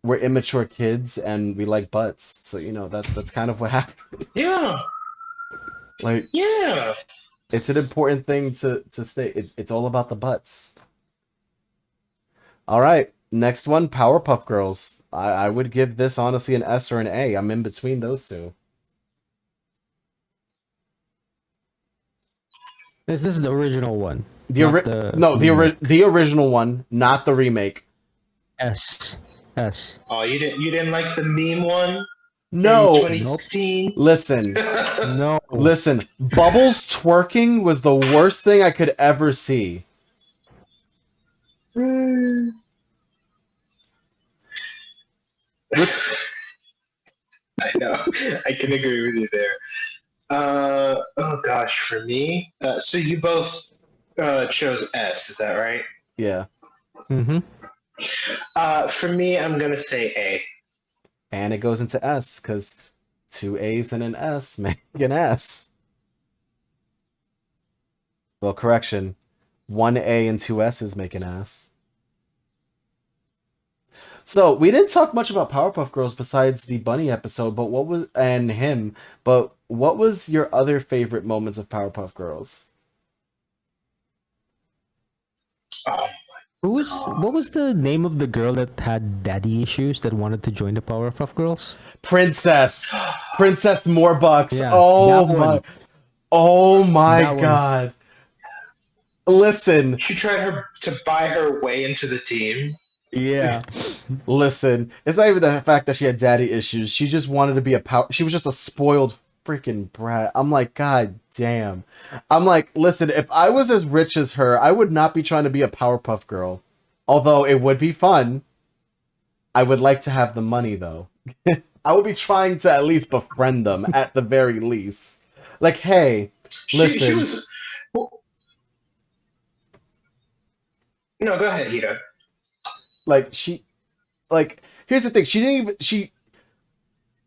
we're immature kids and we like butts. So, that's kind of what happened.
Yeah,
Like,
yeah.
it's an important thing to state. It's all about the butts. All right, next one, Powerpuff Girls. I would give this honestly an S or an A. I'm in between those two.
This is the original one.
The original one, not the remake.
S.
Oh, you didn't like the meme one
No,
from 2016?
listen,
No.
listen. Bubbles twerking was the worst thing I could ever see.
I know. I can agree with you there. Oh gosh, for me, so you both chose S, is that right?
Yeah,
Mm-hmm.
For me, I'm gonna say A.
and it goes into S because 2 A's and an S make an S. Well, correction, 1 A and 2 S's make an S. So we didn't talk much about Powerpuff Girls besides the bunny episode, but what was your other favorite moments of Powerpuff Girls?
Oh,
What was the name of the girl that had daddy issues that wanted to join the Powerpuff Girls?
Princess Morbucks.
Yeah,
Oh
that
my,
one.
oh my
That one.
God. Listen,
she tried to buy her way into the team.
Yeah.
listen. It's not even the fact that she had daddy issues. She just wanted to be she was just a spoiled freaking brat. I'm like, God damn. I'm like, listen, if I was as rich as her, I would not be trying to be a Powerpuff Girl. Although it would be fun. I would like to have the money though. I would be trying to at least befriend them at the very least. Like, hey, listen.
She was. No, go ahead, Hito.
Here's the thing.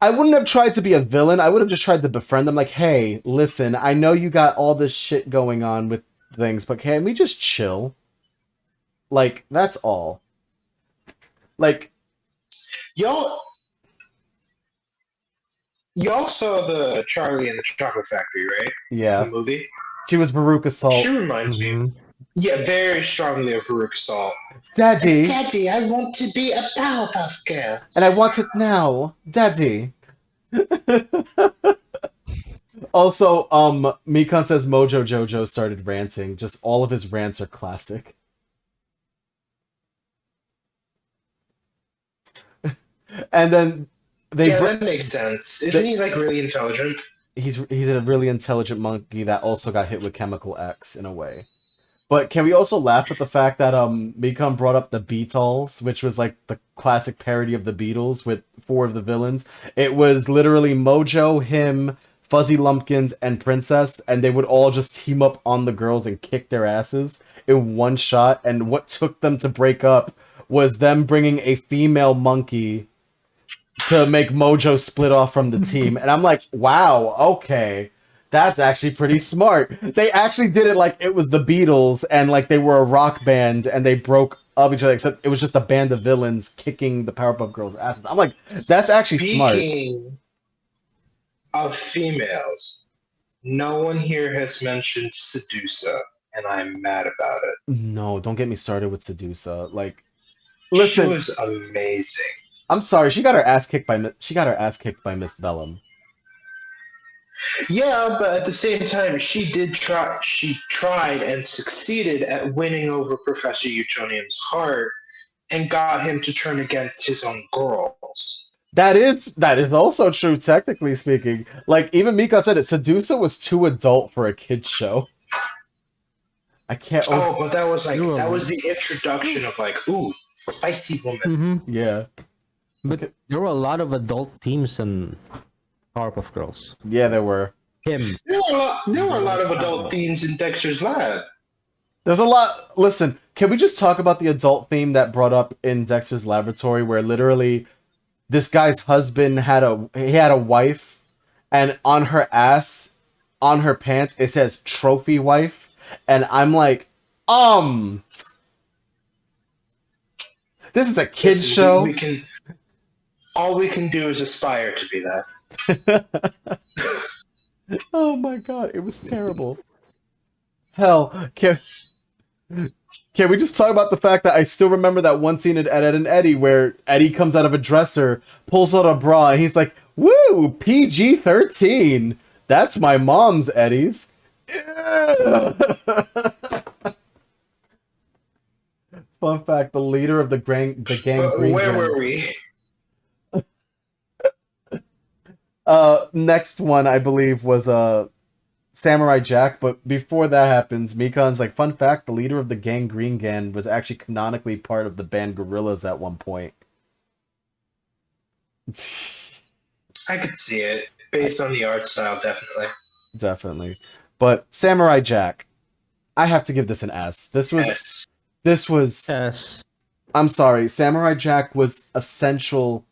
I wouldn't have tried to be a villain. I would have just tried to befriend them. Like, hey, listen, I know you got all this shit going on with things, but can we just chill? Like, that's all. Like,
Y'all saw the Charlie and the Chocolate Factory, right?
yeah.
The movie.
She was Veruca Salt.
She reminds me, yeah, very strongly of Veruca Salt.
Daddy,
I want to be a Powerpuff Girl.
and I want it now. Daddy. Also, Mikan says Mojo Jojo started ranting. Just all of his rants are classic. And then
that makes sense. Isn't he like really intelligent?
He's a really intelligent monkey that also got hit with Chemical X in a way. But can we also laugh at the fact that Mikan brought up the Beatles, which was like the classic parody of the Beatles with 4 of the villains? It was literally Mojo, him, Fuzzy Lumpkins, and Princess, and they would all just team up on the girls and kick their asses in one shot. And what took them to break up was them bringing a female monkey to make Mojo split off from the team. And I'm like, wow, okay. That's actually pretty smart. They actually did it like it was the Beatles and like they were a rock band and they broke up each other, except it was just a band of villains kicking the Powerpuff Girls' asses. I'm like, that's actually smart.
Speaking of females, no one here has mentioned Sedusa, and I'm mad about it.
No, don't get me started with Sedusa. Like, listen,
she was amazing.
I'm sorry, she got her ass kicked by Miss Bellum.
Yeah, but at the same time, she tried and succeeded at winning over Professor Utonium's heart and got him to turn against his own girls.
That is also true, technically speaking. Like, even Mika said it, Sedusa was too adult for a kid's show. I can't...
Oh, but that was the introduction of like, ooh, spicy woman.
Mm-hmm.
Yeah.
But there were a lot of adult teams in Powerpuff Girls.
Yeah, there were.
There were a lot of adult themes in Dexter's Lab.
There's a lot... Listen, can we just talk about the adult theme that brought up in Dexter's Laboratory, where literally this guy's husband had a wife, and on her ass, on her pants, it says trophy wife, and I'm like, this is a kid's show.
All we can do is aspire to be that.
Oh my god, it was terrible. Hell, can we just talk about the fact that I still remember that one scene at Ed, and Eddie where Eddie comes out of a dresser, pulls out a bra, and he's like, "Woo, PG-13. That's my mom's Eddie's." Fun fact: the leader of the gang Green
Where
Gems.
were we?
Next one I believe was Samurai Jack, but before that happens, Mikan's like, fun fact, the leader of the gang Green Gang was actually canonically part of the band Gorillaz at one point.
I could see it. Based on the art style, definitely.
Definitely. But Samurai Jack, I have to give this an S. This was
Yes.
I'm sorry, Samurai Jack was essential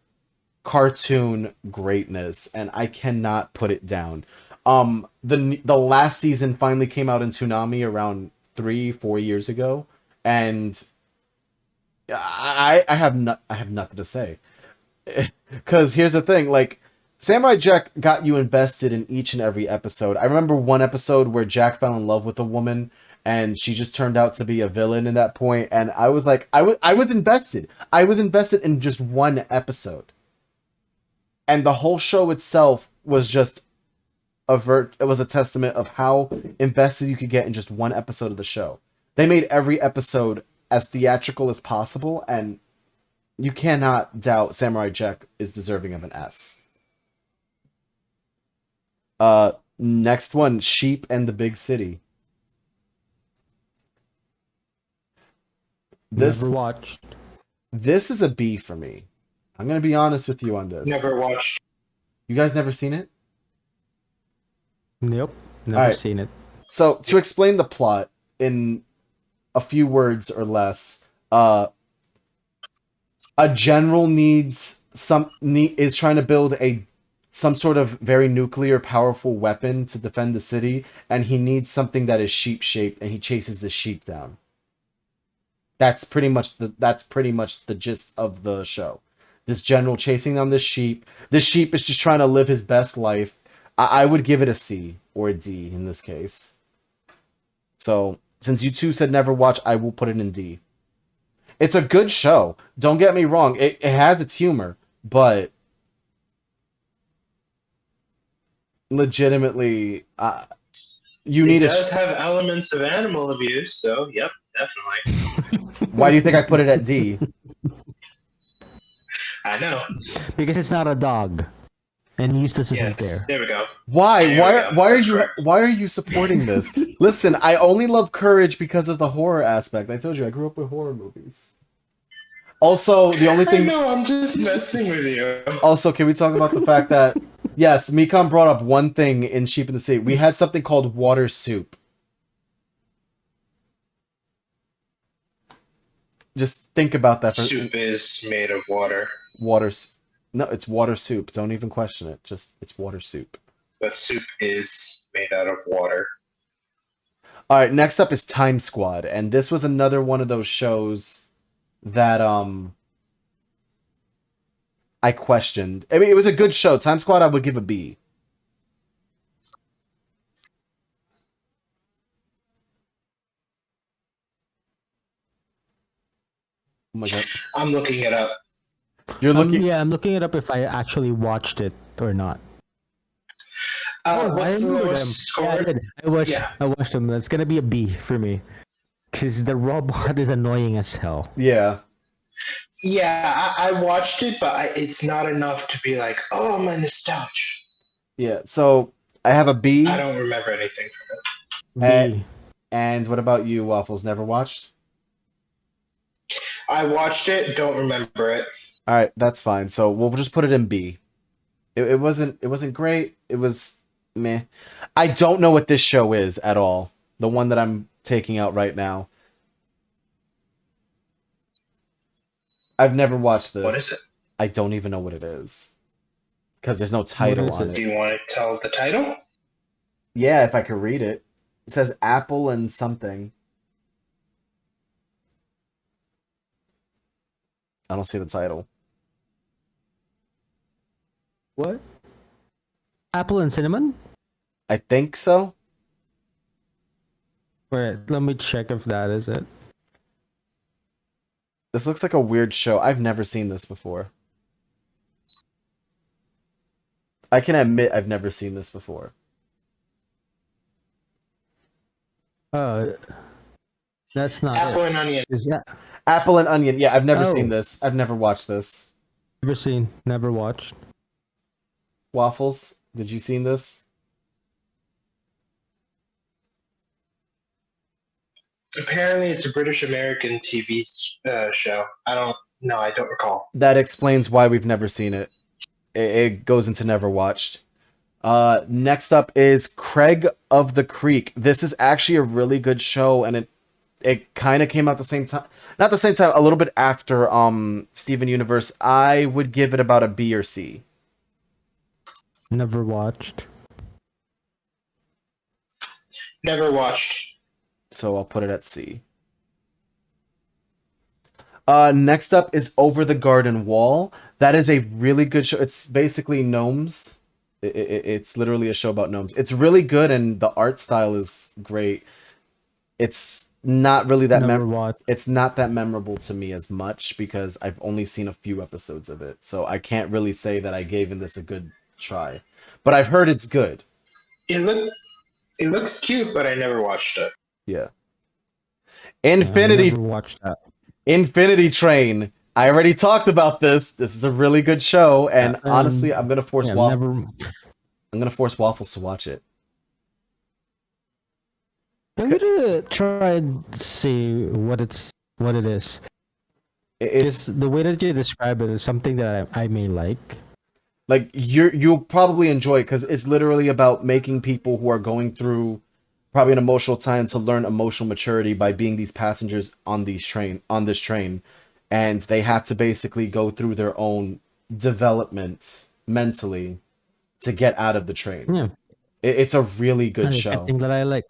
cartoon greatness, and I cannot put it down. The last season finally came out in Toonami around 3-4 years ago, and I have nothing to say. Because here's the thing, like, Samurai Jack got you invested in each and every episode. I remember one episode where Jack fell in love with a woman, and she just turned out to be a villain in that point, and I was like, I was invested. I was invested in just one episode. And the whole show itself was just it was a testament of how invested you could get in just one episode of the show. They made every episode as theatrical as possible, and you cannot doubt Samurai Jack is deserving of an S. Next one, Sheep and the Big City.
Never watched.
This is a B for me. I'm gonna be honest with you on this.
Never watched.
You guys never seen it?
Nope. Never
Alright.
seen it.
So, to explain the plot in a few words or less, a general is trying to build some sort of very nuclear powerful weapon to defend the city, and he needs something that is sheep-shaped, and he chases the sheep down. That's pretty much the gist of the show. This general chasing down this sheep. This sheep is just trying to live his best life. I would give it a C or a D in this case. So, since you two said never watch, I will put it in D. It's a good show. Don't get me wrong. It has its humor, but legitimately, it
does have elements of animal abuse, so yep, definitely.
Why do you think I put it at D?
I know.
Because it's not a dog. And Eustace isn't there.
There we go.
Why?
There we go.
Why are you supporting this? Listen, I only love Courage because of the horror aspect. I told you I grew up with horror movies. Also, the only thing
I know, I'm just messing with you.
Also, can we talk about the fact that yes, Mikan brought up one thing in Sheep in the Sea. We had something called water soup. Just think about that.
Soup is made of water.
No, it's water soup. Don't even question it. It's water soup.
But soup is made out of water.
All right, next up is Time Squad, and this was another one of those shows that I questioned. I mean, it was a good show. Time Squad, I would give a B. Oh my god.
I'm looking it up.
You're looking.
Yeah, I'm looking it up if I actually watched it or not.
What's the
remember
lowest
them.
score?
Yeah, I did. I watched them. That's gonna be a B for me. Because the robot is annoying as hell.
Yeah.
Yeah, I watched it, but it's not enough to be like, oh, my nostalgia.
Yeah, so I have a B.
I don't remember anything from it.
B.
And what about you, Waffles? Never watched?
I watched it, don't remember it.
All right, that's fine. So we'll just put it in B. It wasn't great. It was meh. I don't know what this show is at all. The one that I'm taking out right now. I've never watched this.
What is it?
I don't even know what it is. Because there's no title on
Do
it.
you want to tell the title?
Yeah, if I could read it. It says Apple and something. I don't see the title.
What? Apple and cinnamon?
I think so.
Wait, let me check if that is it.
This looks like a weird show. I've never seen this before. I can admit I've never seen this before.
That's not
Apple
it.
and onion.
Is that
Apple and Onion. Yeah, I've never seen
Oh.
this. I've never watched this.
never seen, never watched?
Waffles, did you seen this?
Apparently, it's a British American TV show. I don't recall.
That explains why we've never seen it. It goes into never watched. Next up is Craig of the Creek. This is actually a really good show, and it kind of came out the same time. Not the same time, a little bit after Steven Universe. I would give it about a B or C.
Never watched.
Never watched.
So I'll put it at C. Next up is Over the Garden Wall. That is a really good show. It's basically gnomes. It's literally a show about gnomes. It's really good, and the art style is great. It's not really that
Never watched.
it's not that memorable to me as much because I've only seen a few episodes of it. So I can't really say that I gave this a good try. But I've heard it's good.
It looks cute, but I never watched it.
Yeah.
I
Infinity
never watched that.
Infinity Train. I already talked about this. This is a really good show, and
Yeah,
honestly, I'm gonna force
Yeah,
I'm gonna force Waffles to watch it.
I'm gonna try and see what it is.
It's
Just the way that you describe it is something that I may like.
like you'll probably enjoy it because it's literally about making people who are going through probably an emotional time to learn emotional maturity by being these passengers on this train, and they have to basically go through their own development mentally to get out of the train.
Yeah,
It's a really good
I
show.
think that I like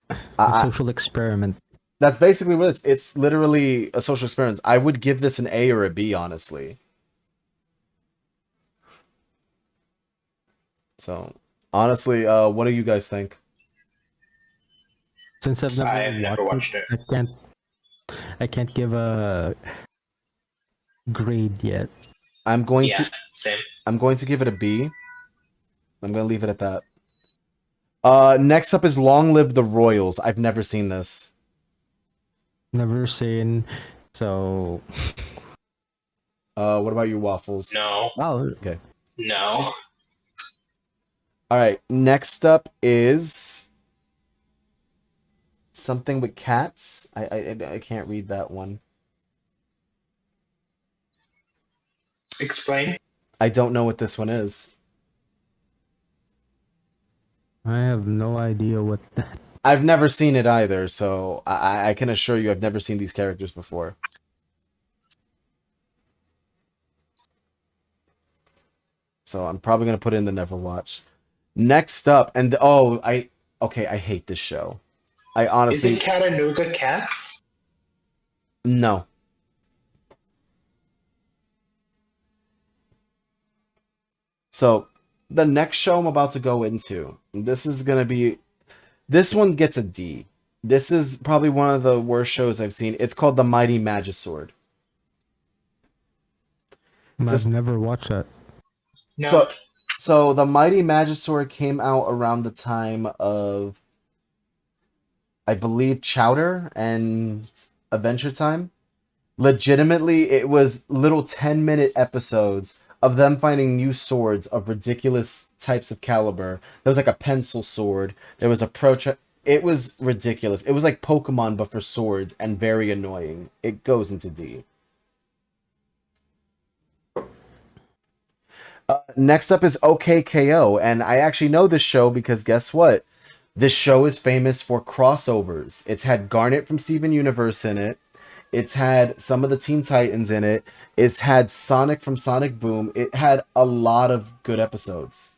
a
I,
social experiment.
That's basically what it is. It's literally a social experiment. I would give this an A or a B, honestly. So, honestly, what do you guys think?
Since I've
I've never watched it.
I can't give a grade yet.
I'm going
Yeah, same.
to give it a B. I'm going to leave it at that. Next up is Long Live the Royals. I've never seen this.
Never seen. So,
What about you, Waffles?
No.
oh,
No.
All right. Next up is something with cats. I can't read that one.
Explain.
I don't know what this one is.
I have no idea what that.
I've never seen it either, so I can assure you I've never seen these characters before. So I'm probably gonna put it in the never watch. Next up, and I hate this show. I
Is
honestly
it Chattanooga Cats?
no. So the next show I'm about to go into, this one gets a D. This is probably one of the worst shows I've seen. It's called The Mighty Magisword.
I've never watched that.
No.
So The Mighty Magistory came out around the time of, I believe, Chowder and Adventure Time. Legitimately, it was little 10-minute episodes of them finding new swords of ridiculous types of caliber. There was like a pencil sword. There was a It was ridiculous. It was like Pokemon, but for swords, and very annoying. It goes into D. Next up is OKKO, and I actually know this show because guess what? This show is famous for crossovers. It's had Garnet from Steven Universe in it. It's had some of the Teen Titans in it. It's had Sonic from Sonic Boom. It had a lot of good episodes.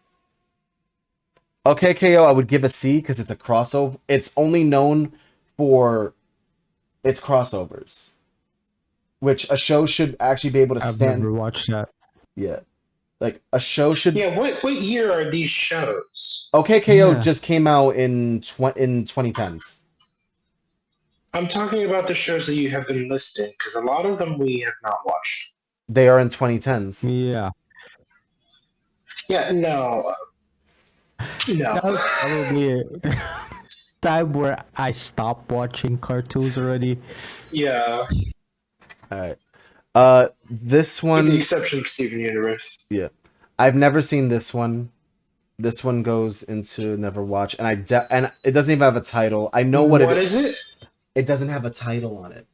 OKKO, I would give a C because it's a crossover. It's only known for its crossovers, which a show should actually be able to
I've
stand.
never watched that.
Yeah. Like a show should.
Yeah, what year are these shows?
OKKO
Yeah.
just came out in 2010s.
I'm talking about the shows that you have been listing, because a lot of them we have not watched.
They are in 2010s.
Yeah.
Yeah, no. No.
That was probably a time where I stopped watching cartoons already.
Yeah,
All right. This
with
one.
the exception of Steven Universe.
Yeah, I've never seen this one. This one goes into never watch, and and it doesn't even have a title. I know what
What is it?
It doesn't have a title on it.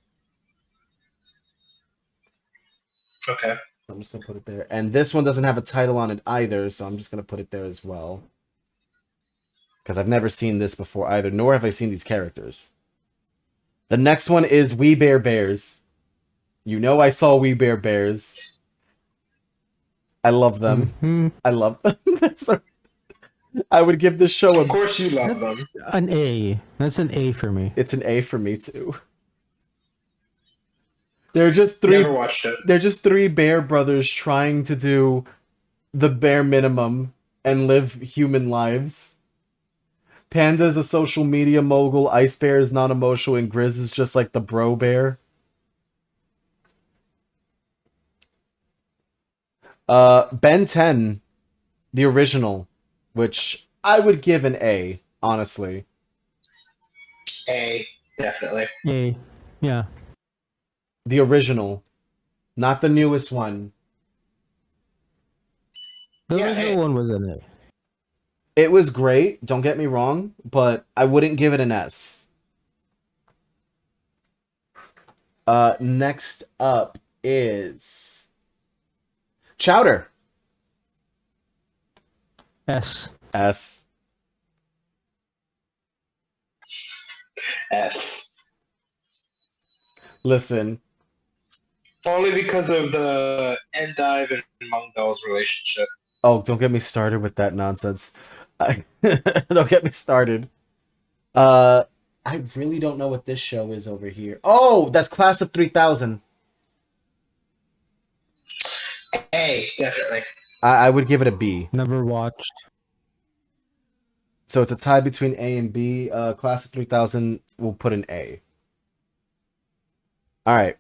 Okay.
So I'm just gonna put it there, and this one doesn't have a title on it either. So I'm just gonna put it there as well, because I've never seen this before either, nor have I seen these characters. The next one is We Bare Bears. You know I saw We Bare Bears. I love them.
Mhm.
I love them. I would give this show
Of course you love them.
That's an A. That's an A for me.
It's an A for me too. They're just three.
Never watched it.
They're just three bear brothers trying to do the bare minimum and live human lives. Panda's a social media mogul. Ice Bear is non-emotional, and Grizz is just like the bro bear. Ben 10, the original, which I would give an A, honestly.
A, definitely.
A. Yeah.
The original, not the newest one.
The
Yeah,
original one was an A.
It was great, don't get me wrong, but I wouldn't give it an S. Next up is Chowder.
S.
S.
S.
Listen,
Only because of the Endive and Mungdall's relationship.
oh, don't get me started with that nonsense. Don't get me started. I really don't know what this show is over here. Oh, that's Class of 3000.
A, definitely.
I would give it a B.
Never watched.
So it's a tie between A and B. Class of 3000 will put an A. All right.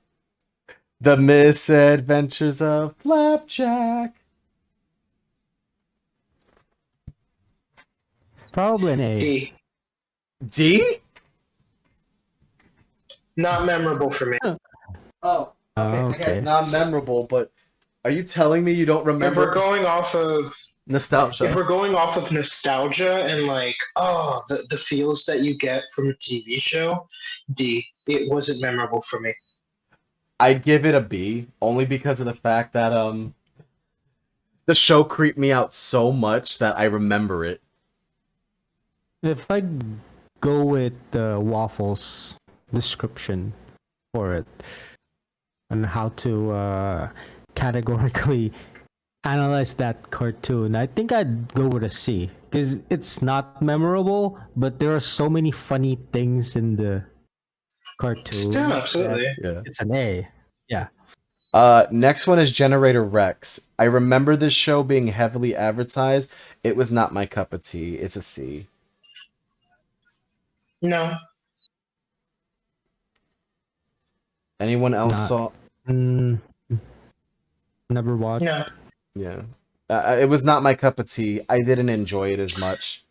The Misadventures of Flapjack.
Probably an A.
D.
D?
Not memorable for me.
Oh,
Okay.
Not memorable, but are you telling me you don't
If we're
remember
going off of
nostalgia?
if we're going off of nostalgia and like, oh, the feels that you get from a TV show, D. It wasn't memorable for me.
I'd give it a B, only because of the fact that the show creeped me out so much that I remember it.
If I go with the Waffles description for it and how to categorically analyze that cartoon, I think I'd go with a C because it's not memorable, but there are so many funny things in the cartoon.
Yeah, absolutely.
Yeah.
It's an A. Yeah.
Next one is Generator Rex. I remember this show being heavily advertised. It was not my cup of tea. It's a C.
No.
Anyone else
Not-
saw?
Never watched.
No.
Yeah. It was not my cup of tea. I didn't enjoy it as much.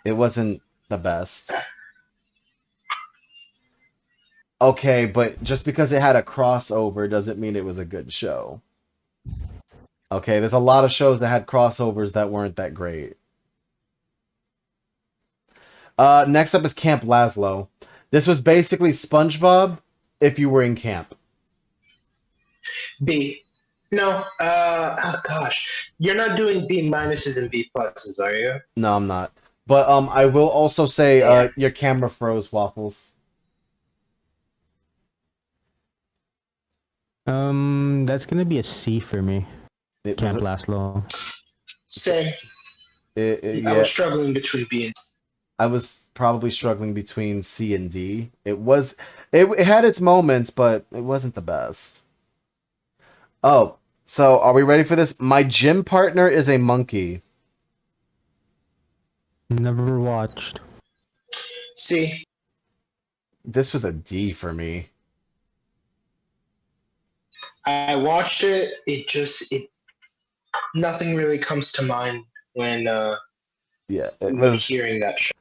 It wasn't the best. Okay, but just because it had a crossover doesn't mean it was a good show. Okay, there's a lot of shows that had crossovers that weren't that great. Next up is Camp Lazlo. This was basically SpongeBob if you were in camp.
B. No. Oh gosh, you're not doing B minuses and B pluses, are you?
No, I'm not. But I will also say
Yeah.
your camera froze, Waffles.
That's gonna be a C for me.
It was
Can't last long.
Same. I
yeah,
was struggling between B and
I was probably struggling between C and D. It had its moments, but it wasn't the best. Oh, So, are we ready for this? My gym partner is a monkey.
Never watched.
See,
This was a D for me.
I watched it. It nothing really comes to mind when
Yeah, it
when
was.
hearing that show.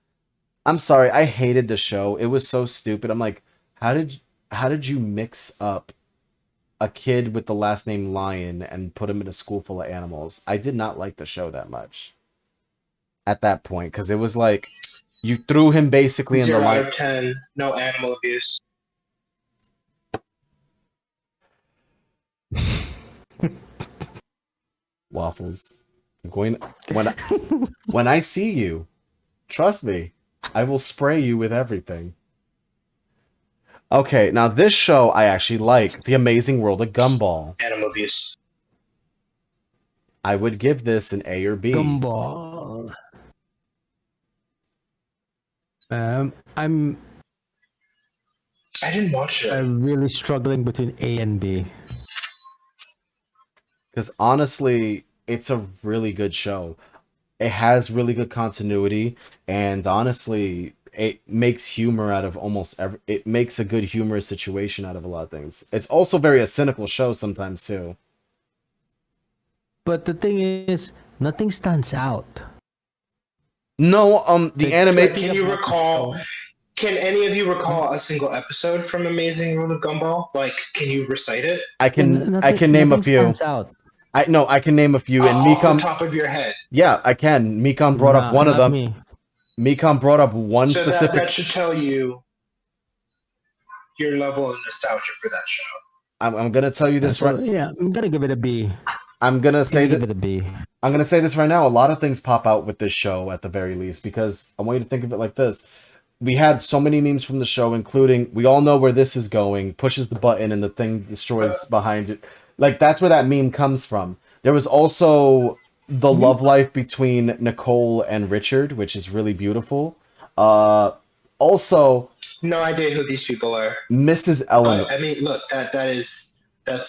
I'm sorry, I hated the show. It was so stupid. I'm like, how did you mix up a kid with the last name Lion and put him in a school full of animals? I did not like the show that much at that point because it was like you threw him basically in the
0 out
line.
of 10. No animal abuse.
Waffles. I'm going when I see you, trust me, I will spray you with everything. Okay, now this show I actually like, The Amazing World of Gumball.
Animal abuse.
I would give this an A or B.
Gumball. I'm
I didn't watch it.
really struggling between A and B.
Because honestly, it's a really good show. It has really good continuity, and honestly, it makes humor out of almost every. It makes a good humorous situation out of a lot of things. It's also very a cynical show sometimes too.
But the thing is, nothing stands out.
No, the anime.
Can you recall? Can any of you recall a single episode from Amazing World of Gumball? Like, can you recite it?
I can name a
nothing
few.
stands out.
I can name a few. And
Off the
Mikan,
top of your head.
yeah, I can. Mikan brought up one of
Not
them.
me.
Mikan brought up one
So
specific.
that should tell you your level of nostalgia for that show.
I'm gonna tell you this
So,
right.
yeah, I'm gonna give it a B.
I'm gonna say
Give
that.
it a B.
I'm gonna say this right now. A lot of things pop out with this show at the very least because I want you to think of it like this. We had so many memes from the show, including we all know where this is going. Pushes the button and the thing destroys behind it. Like that's where that meme comes from. There was also the love life between Nicole and Richard, which is really beautiful. Also,
No idea who these people are.
Mrs. Eleanor.
But I mean, look, that's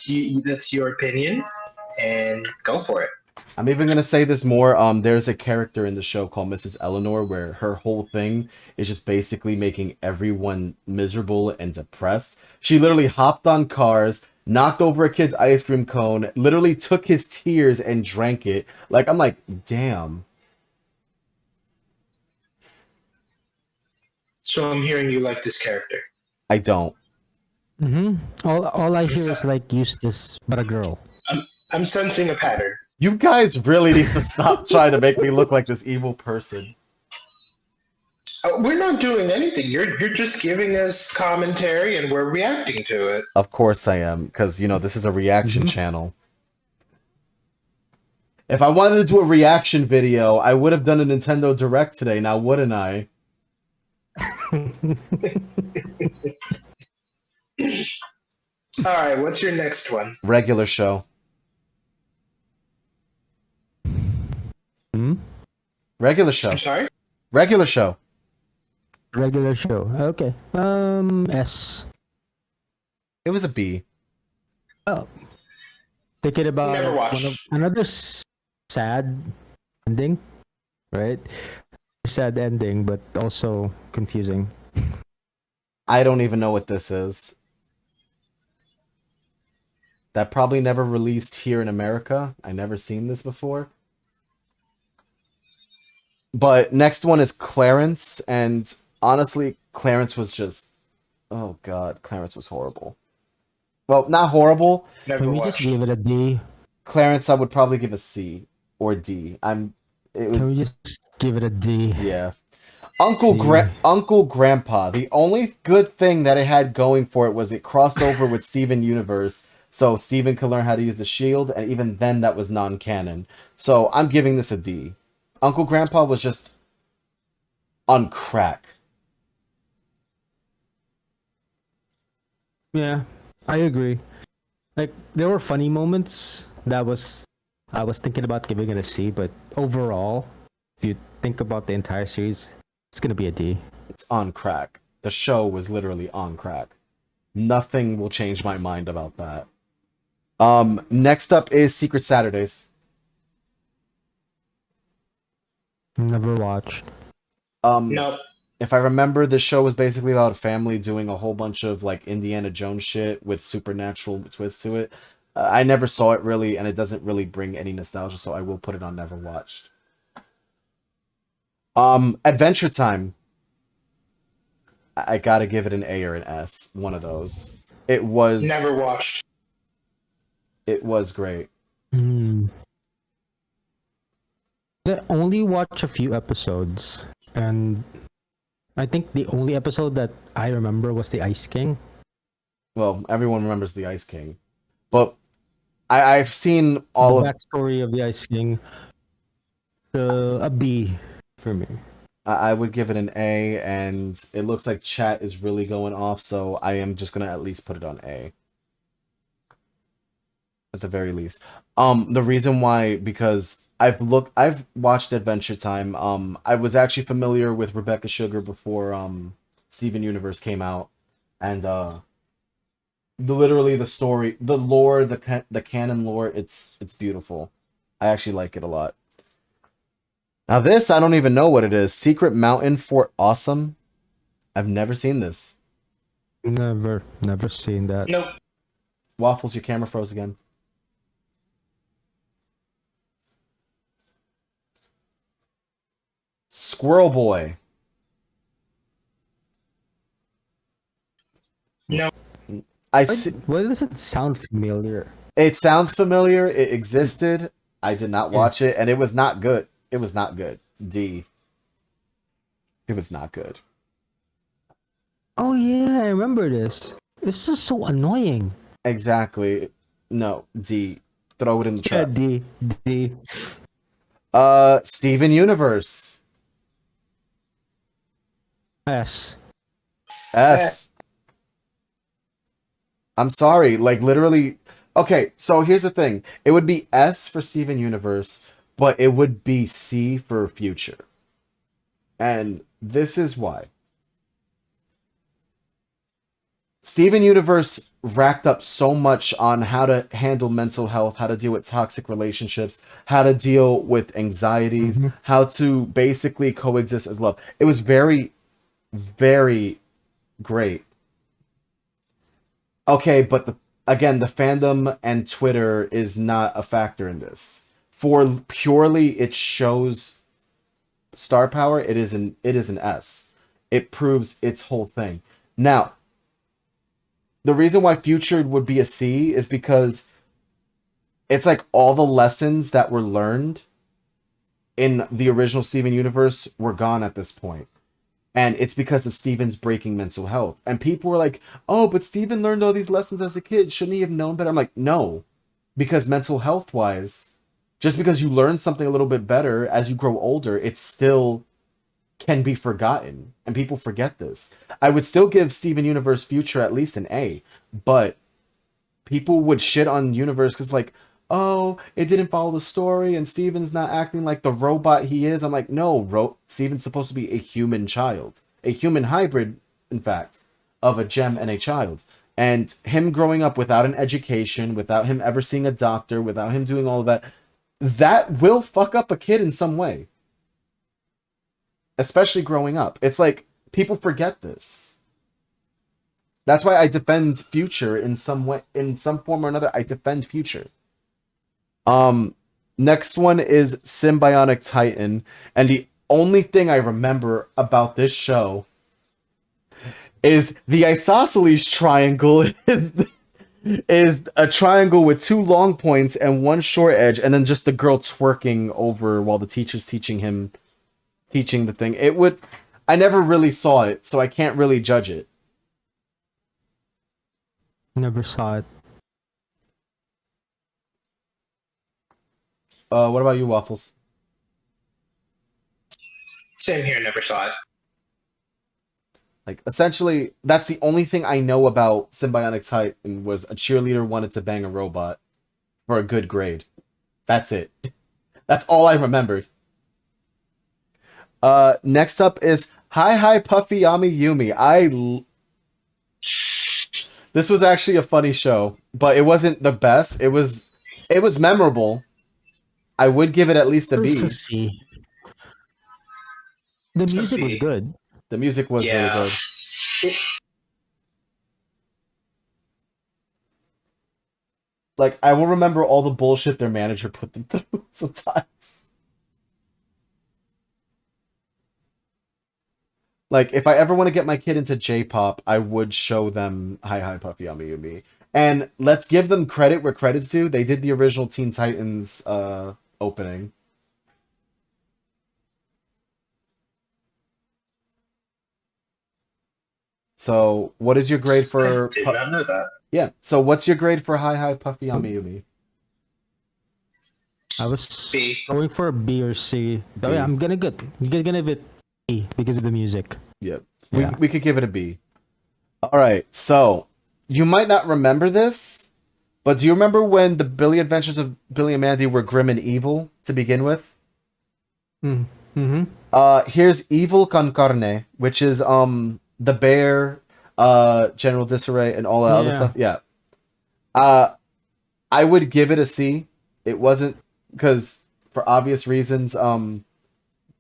you. That's your opinion, and go for it.
I'm even gonna say this more. There's a character in the show called Mrs. Eleanor where her whole thing is just basically making everyone miserable and depressed. She literally hopped on cars, knocked over a kid's ice cream cone, literally took his tears and drank it. Like I'm like, damn.
So I'm hearing you like this character.
I don't.
All I hear is like Eustace, but a girl.
I'm sensing a pattern.
You guys really need to stop trying to make me look like this evil person.
We're not doing anything. You're just giving us commentary, and we're reacting to it.
Of course I am, because, you know, this is a reaction channel. If I wanted to do a reaction video, I would have done a Nintendo Direct today, now wouldn't I?
All right, what's your next one?
Regular show. Regular show.
I'm sorry.
Regular show.
Regular show. Okay. S.
It was a B.
Oh. Thinking about
Never watched.
another sad ending, right? Sad ending, but also confusing.
I don't even know what this is. That probably never released here in America. I never seen this before. But next one is Clarence, and honestly, Clarence was just... Oh god, Clarence was horrible. Well, not horrible.
Never
Can we
watched.
just give it a D?
Clarence, I would probably give a C or D. It
Can
was,
we just give it a D?
yeah. Uncle Grandpa. The only good thing that it had going for it was it crossed over with Steven Universe, so Steven could learn how to use the shield, and even then that was non-canon. So I'm giving this a D. Uncle Grandpa was just on crack.
Yeah, I agree. Like there were funny moments. I was thinking about giving it a C, but overall, if you think about the entire series, it's gonna be a D.
It's on crack. The show was literally on crack. Nothing will change my mind about that. Next up is Secret Saturdays.
Never watched.
Nope.
If I remember, the show was basically about a family doing a whole bunch of like Indiana Jones shit with supernatural twists to it. I never saw it really, and it doesn't really bring any nostalgia, so I will put it on never watched. Adventure Time. I gotta give it an A or an S. One of those. It was
Never watched.
It was great.
I only watched a few episodes, and I think the only episode that I remember was the Ice King.
Well, everyone remembers the Ice King, but I've seen all
The
of.
backstory of the Ice King. A B for me.
I would give it an A, and it looks like chat is really going off, so I am just gonna at least put it on A. At the very least. The reason why, because I've watched Adventure Time. I was actually familiar with Rebecca Sugar before Steven Universe came out, and literally the story, the lore, the canon lore, it's beautiful. I actually like it a lot. Now this, I don't even know what it is. Secret Mountain Fort Awesome. I've never seen this.
Never seen that.
Nope.
Waffles, your camera froze again. Squirrel Boy.
No.
Why does it sound familiar?
It sounds familiar. It existed. I did not watch it, and it was not good. It was not good. D. It was not good.
Oh yeah, I remember this. This is so annoying.
Exactly. No. D. Throw it in the
Yeah,
trap.
D.
Steven Universe.
S.
S. I'm sorry. Like literally. Okay, so here's the thing. It would be S for Steven Universe, but it would be C for Future. And this is why. Steven Universe racked up so much on how to handle mental health, how to deal with toxic relationships, how to deal with anxieties, how to basically coexist as love. It was very, very great. Okay, but the fandom and Twitter is not a factor in this. For purely it shows star power, it is an S. It proves its whole thing. Now, the reason why Future would be a C is because it's like all the lessons that were learned in the original Steven Universe were gone at this point. And it's because of Steven's breaking mental health. And people were like, oh, but Steven learned all these lessons as a kid. Shouldn't he have known better? I'm like, no. Because mental health wise, just because you learn something a little bit better as you grow older, it still can be forgotten. And people forget this. I would still give Steven Universe Future at least an A. But people would shit on Universe because like, oh, it didn't follow the story and Steven's not acting like the robot he is. I'm like, no, Steven's supposed to be a human child. A human hybrid, in fact, of a gem and a child. And him growing up without an education, without him ever seeing a doctor, without him doing all of that, that will fuck up a kid in some way. Especially growing up. It's like, people forget this. That's why I defend Future in some way, in some form or another. I defend Future. Next one is Symbionic Titan, and the only thing I remember about this show is the isosceles triangle is a triangle with two long points and one short edge, and then just the girl twerking over while the teacher's teaching the thing. I never really saw it, so I can't really judge it.
Never saw it.
What about you, Waffles?
Same here. Never saw it.
Like, essentially, that's the only thing I know about Symbionic Titan was a cheerleader wanted to bang a robot for a good grade. That's it. That's all I remembered. Next up is Hi Puffy Amiyumi. This was actually a funny show, but it wasn't the best. It was memorable. I would give it at least a
It's
B.
a C. The music was
B.
good.
The music was really
Yeah.
good. Like, I will remember all the bullshit their manager put them through sometimes. Like, if I ever want to get my kid into J-pop, I would show them Hi Puffy Amiyumi. And let's give them credit where credit's due. They did the original Teen Titans opening. So, what is your grade for...
I did not know that.
Yeah, so what's your grade for Hi Puffy Amiyumi?
I was
B.
going for a B or C. But
B.
yeah, I'm gonna give it B because of the music.
Yep.
Yeah.
We could give it a B. Alright, so you might not remember this, but do you remember when the Billy Adventures of Billy and Mandy were grim and evil to begin with?
Mm-hmm.
Here's Evil con Carne, which is the bear, General Disarray, and all that other stuff. Yeah. I would give it a C. It wasn't because for obvious reasons.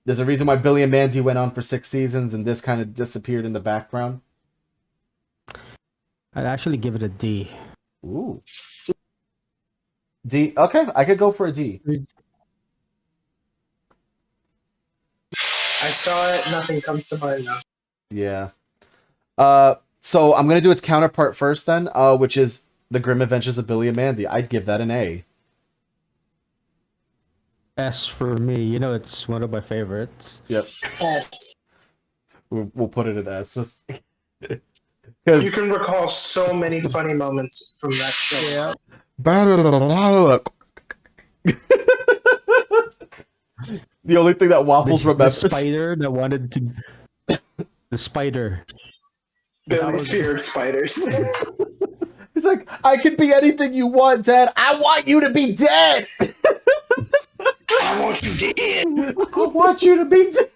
There's a reason why Billy and Mandy went on for 6 seasons, and this kind of disappeared in the background.
I'd actually give it a D.
Ooh. D. Okay, I could go for a D.
I saw it. Nothing comes to mind now.
Yeah. So I'm gonna do its counterpart first then, which is The Grim Adventures of Billy and Mandy. I'd give that an A.
S for me. You know, it's one of my favorites.
Yep.
S.
We'll put it at S. Just
You
because
can recall so many funny moments from that show.
Yeah.
the only thing that Waffles
The
remembers.
spider that wanted to. The spider.
Billy's fear of spiders.
He's like, I could be anything you want, Dad. I want you to be dead.
I want you dead.
I want you to be dead.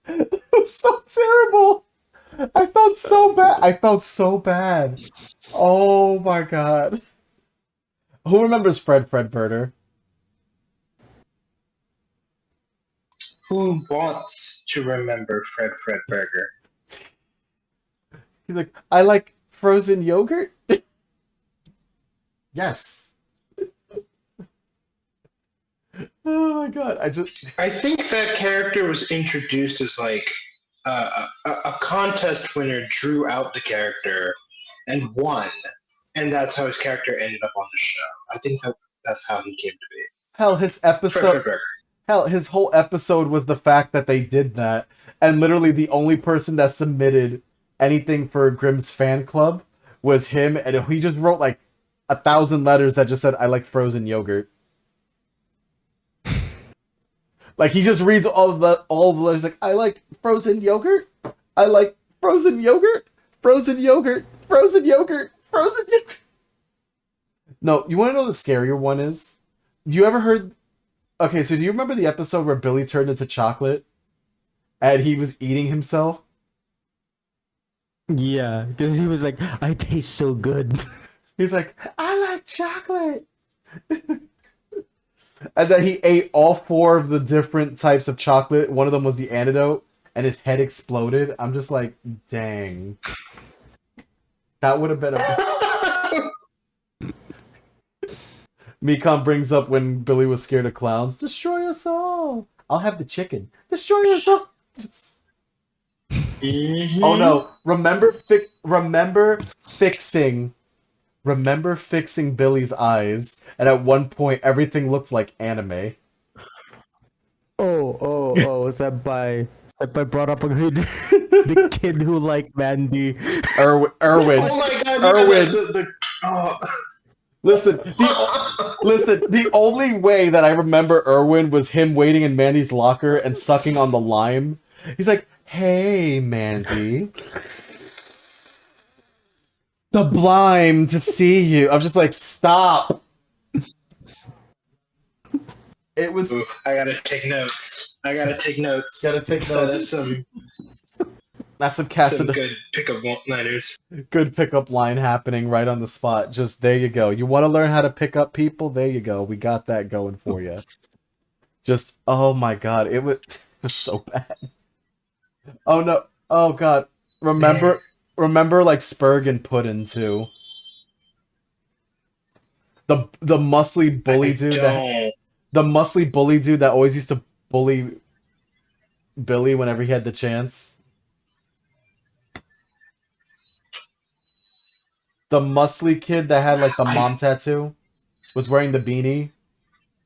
It was so terrible. I felt so bad. Oh my god. Who remembers Fred Burger?
Who wants to remember Fred Burger?
He's like, I like frozen yogurt. Yes. Oh my god!
I think that character was introduced as like a contest winner drew out the character and won, and that's how his character ended up on the show. I think that's how he came to be.
Hell, his episode.
Fred.
Hell, his whole episode was the fact that they did that, and literally the only person that submitted anything for Grimm's fan club was him, and he just wrote like 1,000 letters that just said, "I like frozen yogurt." Like he just reads all the letters like, I like frozen yogurt, I like frozen yogurt, frozen yogurt, frozen yogurt, frozen yogurt. No, you want to know the scarier one is? You ever heard? Okay, so do you remember the episode where Billy turned into chocolate, and he was eating himself?
Yeah, because he was like, I taste so good.
He's like, I like chocolate. And then he ate all 4 of the different types of chocolate. One of them was the antidote, and his head exploded. I'm just like, dang. That would have been a... Mikon brings up when Billy was scared of clowns. Destroy us all. I'll have the chicken. Destroy us all. Just...
Mm-hmm.
Oh no! Remember fixing Billy's eyes, and at one point everything looked like anime.
Oh, Senpai brought up the kid who liked Mandy.
Erwin.
Oh my god!
Erwin.
Oh.
Listen, the only way that I remember Erwin was him waiting in Mandy's locker and sucking on the lime. He's like, hey, Mandy. Sublime to see you. I'm just like, stop. It was...
Oof, I gotta take notes.
Gotta take
That
notes.
is some...
That's some
Some
Casanova.
good pickup liners.
Good pickup line happening right on the spot. Just there you go. You want to learn how to pick up people? There you go. We got that going for you. Just oh my god, it was so bad. Oh no. Oh god. Remember like Spurg and Puddin too. The muscly bully dude that always used to bully Billy whenever he had the chance. The muscly kid that had like the mom tattoo was wearing the beanie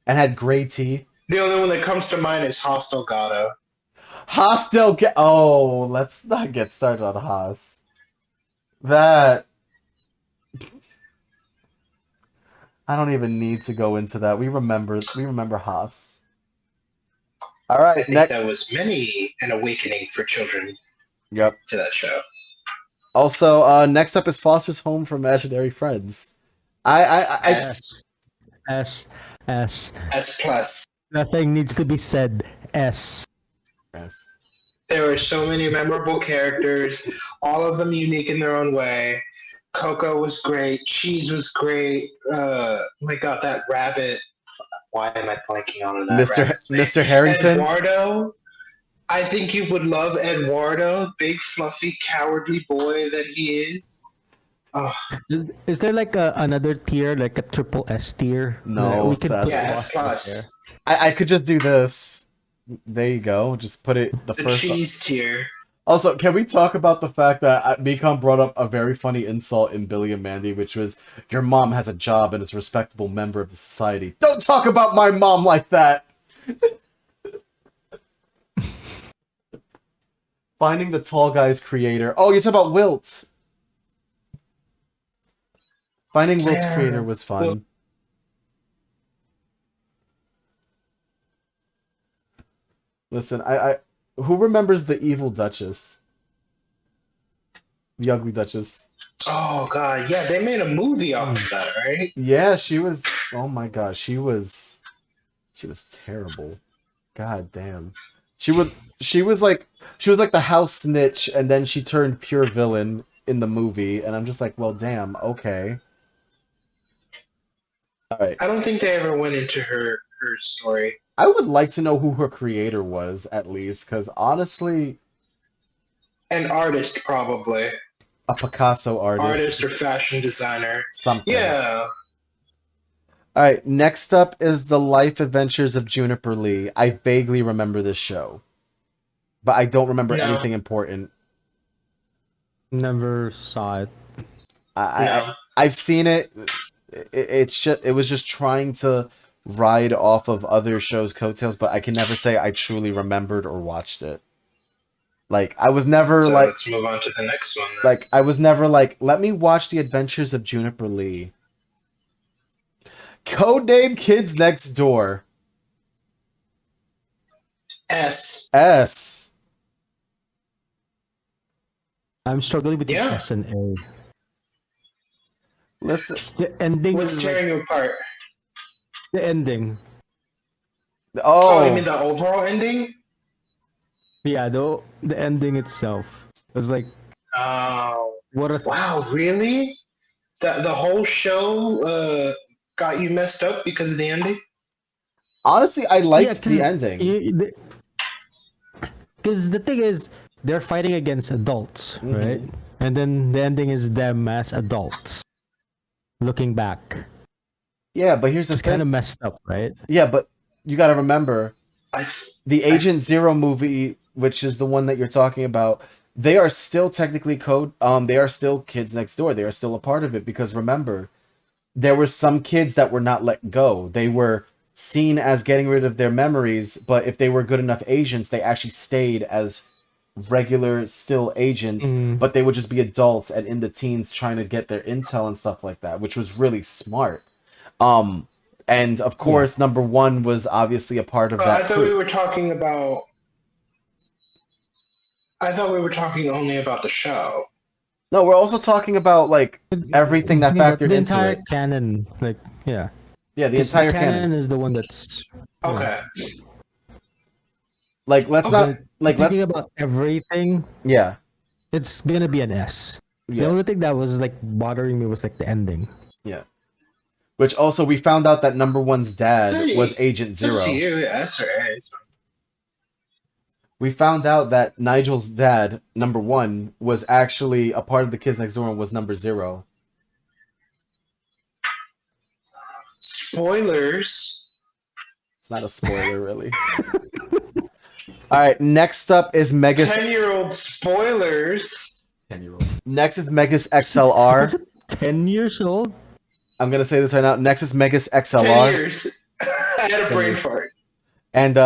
and had gray teeth.
The only one that comes to mind is Hostile Gato.
Oh, let's not get started on Haas. That I don't even need to go into that. We remember Haas. All right,
I think that was many an awakening for children.
Yep.
To that show.
Also, next up is Foster's Home for Imaginary Friends.
S
plus.
Nothing needs to be said. S.
Yes.
There were so many memorable characters, all of them unique in their own way. Coco was great. Cheese was great. My God, that rabbit. Why am I blanking on that?
Mr. Harrington.
Eduardo. I think you would love Eduardo, big fluffy cowardly boy that he is. Oh.
Is there like another tier, like a triple S tier?
No,
we could put
S plus.
I could just do this. There you go. Just put it the first
cheese tier.
Also, can we talk about the fact that Mekon brought up a very funny insult in Billy and Mandy, which was, your mom has a job and is a respectable member of the society. Don't talk about my mom like that! Finding the Tall Guy's creator. Oh, you're talking about Wilt! Finding Wilt's creator was fun. Listen, I who remembers the evil Duchess? The ugly Duchess.
Oh god, yeah, they made a movie off of that, right?
Yeah, she was. Oh my god, she was terrible. God damn. She was like the house snitch, and then she turned pure villain in the movie, and I'm just like, well, damn, okay. All right.
I don't think they ever went into her story.
I would like to know who her creator was, at least, because honestly...
An artist, probably.
A Picasso artist.
Artist or fashion designer.
Something.
Yeah.
Alright, next up is The Life Adventures of Juniper Lee. I vaguely remember this show. But I don't remember anything important.
Never saw it.
I've seen it. It was just trying to ride off of other shows' coattails, but I can never say I truly remembered or watched it. Like, I was never
let's move on to the next one then.
Like, I was never like, let me watch The Adventures of Juniper Lee. Codename Kids Next Door.
S.
I'm struggling with the S and A.
Listen,
the ending.
What's tearing you apart?
The ending.
Oh,
you mean the overall ending?
Yeah, the ending itself. It was like,
wow, really? The whole show got you messed up because of the ending?
Honestly, I liked the ending.
Because the thing is, they're fighting against adults, right? And then the ending is them as adults looking back.
Yeah, but here's the thing.
It's kind of messed up, right?
Yeah, but you got to remember, the Agent Zero movie, which is the one that you're talking about, they are still technically they are still Kids Next Door. They are still a part of it, because remember, there were some kids that were not let go. They were seen as getting rid of their memories, but if they were good enough agents, they actually stayed as regular still agents, but they would just be adults and in the teens trying to get their intel and stuff like that, which was really smart. And of course, number one was obviously a part of that.
I thought we were talking only about the show.
No, we're also talking about like everything that factored
the
into
entire
it.
Canon, like yeah,
the entire
canon is the one that's
okay.
Like let's not like
thinking about everything.
Yeah.
It's gonna be an S. The
Yeah,
only thing that was like bothering me was like the ending.
yeah. Which also we found out that number one's dad
Hey,
was Agent
it's up to
Zero.
you. S or A. It's fine.
We found out that Nigel's dad, number one, was actually a part of the Kids Next Door and was number 0.
Spoilers.
It's not a spoiler, really. All right, next up is Megas.
10-year-old spoilers.
10-year-old. Next is Megas XLR.
Was it 10 years old?
I'm gonna say this right now. Next is Megas
10
XLR,
years. I had a
10
brain
years.
fart.
and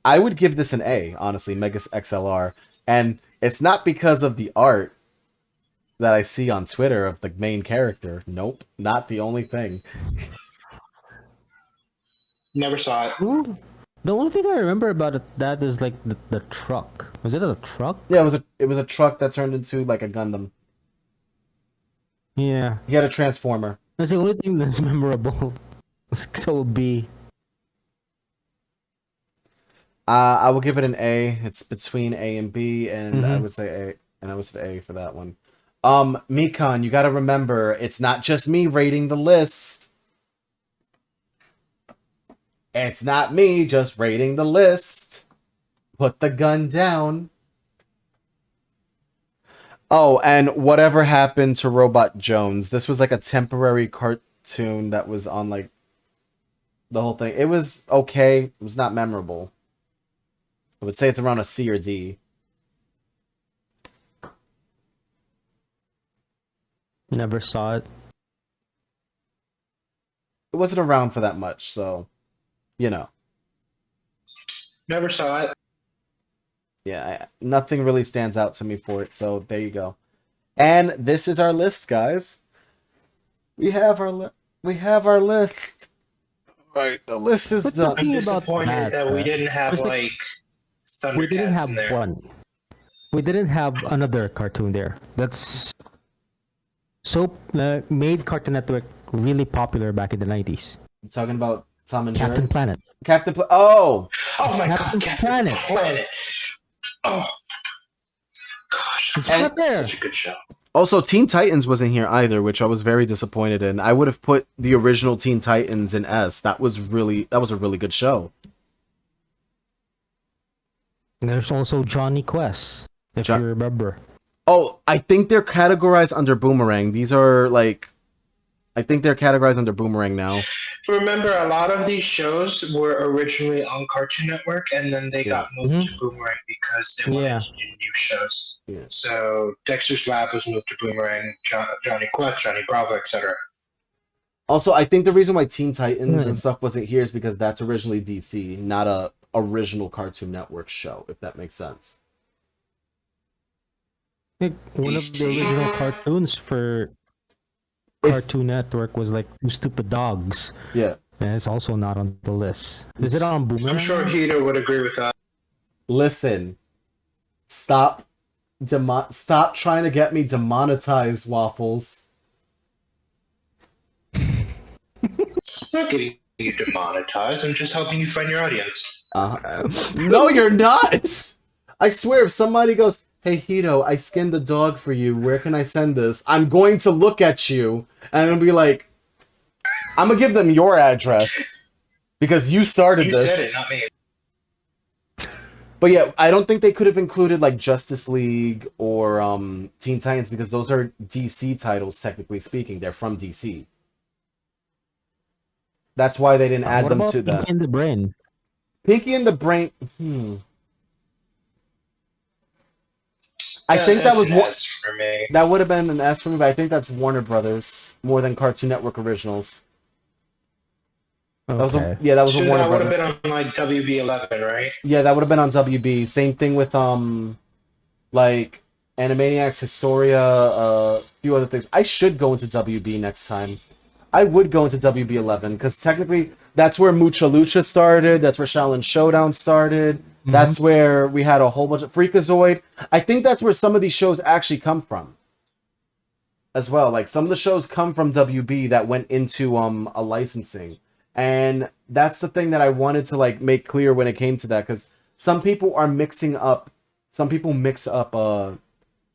I would give this an A, honestly, Megas XLR. And it's not because of the art that I see on Twitter of the main character. Nope, not the only thing.
Never saw it.
Ooh. The only thing I remember about that is like the truck. Was it a truck?
Yeah, it was a truck that turned into like a Gundam.
Yeah.
He had a transformer.
That's the only thing that's memorable. So B.
I will give it an A. It's between A and B, and I
Mhm.
would say A, and I would say A for that one. Mikon, you got to remember, it's not just me rating the list. It's not me just rating the list. Put the gun down. Oh, and whatever happened to Robot Jones? This was like a temporary cartoon that was on like the whole thing. It was okay. It was not memorable. I would say it's around a C or D.
Never saw it.
It wasn't around for that much, so you know.
Never saw it.
Yeah, nothing really stands out to me for it, so there you go. And this is our list, guys. We have our list. Right, the list is
But
done.
I'm
talking about
disappointed that we didn't have
there's
like Thundercats
we didn't have
in there.
one. We didn't have another cartoon there. That's so made Cartoon Network really popular back in the 90s.
I'm talking about Tom and
Captain
Jerry.
Planet.
Oh,
Oh my
Captain
god, Captain
Planet.
Planet. Oh gosh,
It's not there.
such a good show.
also Teen Titans wasn't here either, which I was very disappointed in. I would have put the original Teen Titans in S. That was a really good show.
And there's also Johnny Quest, if you remember.
Oh, I think they're categorized under Boomerang. These are like, I think they're categorized under Boomerang now.
Remember, a lot of these shows were originally on Cartoon Network, and then they got moved to Boomerang because they wanted to do new shows.
Yeah.
So Dexter's Lab was moved to Boomerang, Johnny Quest, Johnny Bravo, etc.
Also, I think the reason why Teen Titans and stuff wasn't here is because that's originally DC, not a original Cartoon Network show, if that makes sense.
I think one of the original cartoons for Cartoon Network was like Two Stupid Dogs.
Yeah.
And it's also not on the list. Is it on Boomerang?
I'm sure Hito would agree with that.
Listen, stop trying to get me demonetized, Waffles.
I'm not getting you demonetized. I'm just helping you find your audience.
No, you're not. I swear, if somebody goes, "Hey Hito, I skinned a dog for you. Where can I send this?" I'm going to look at you and I'll be like, I'm gonna give them your address because you started this.
You said it, not me.
But yeah, I don't think they could have included like Justice League or Teen Titans because those are DC titles, technically speaking. They're from DC. That's why they didn't add them to that.
Pinky and the Brain?
Pinky and the Brain. I think that was
an S for me.
That would have been an S for me, but I think that's Warner Brothers more than Cartoon Network originals.
Okay.
That was a Warner
That would
Brothers.
have been on like WB11, right?
Yeah, that would have been on WB. Same thing with like Animaniacs, Historia, a few other things. I should go into WB next time. I would go into WB11 because technically that's where Mucha Lucha started. That's where Shaolin Showdown started.
Mm-hmm.
That's where we had a whole bunch of Freakazoid. I think that's where some of these shows actually come from as well. Like some of the shows come from WB that went into a licensing. And that's the thing that I wanted to like make clear when it came to that, because some people mix up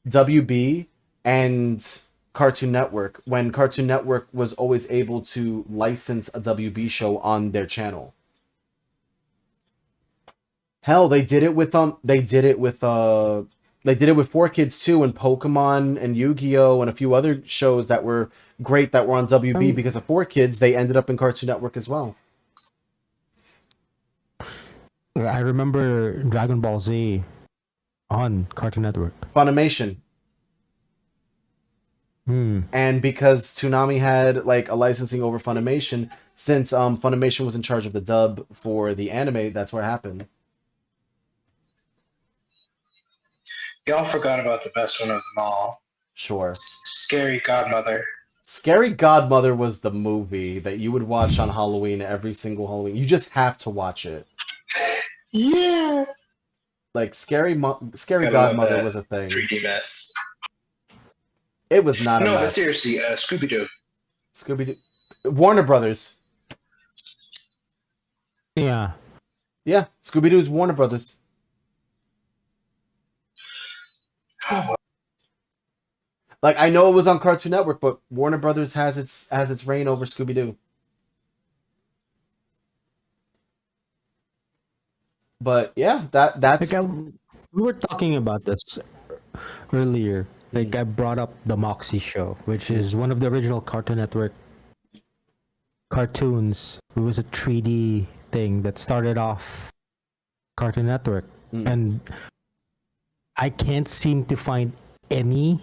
WB and Cartoon Network when Cartoon Network was always able to license a WB show on their channel. Hell, they did it with 4Kids too, and Pokemon and Yu-Gi-Oh and a few other shows that were great that were on WB because of 4Kids. They ended up in Cartoon Network as well.
I remember Dragon Ball Z on Cartoon Network.
Funimation. And because Toonami had like a licensing over Funimation, since Funimation was in charge of the dub for the anime, that's where it happened.
Y'all forgot about the best one of them all.
Sure.
Scary Godmother.
Scary Godmother was the movie that you would watch on Halloween every single Halloween. You just have to watch it.
Yeah.
Like Scary Godmother was a thing.
3D mess.
It was not a
No,
mess.
but seriously, Scooby-Doo.
Scooby-Doo. Warner Brothers.
Yeah.
Yeah, Scooby-Doo's Warner Brothers. Like, I know it was on Cartoon Network, but Warner Brothers has its reign over Scooby-Doo. But yeah, that's
Like we were talking about this earlier. Like I brought up the Moxie Show, which is one of the original Cartoon Network cartoons. It was a 3D thing that started off Cartoon Network, and I can't seem to find any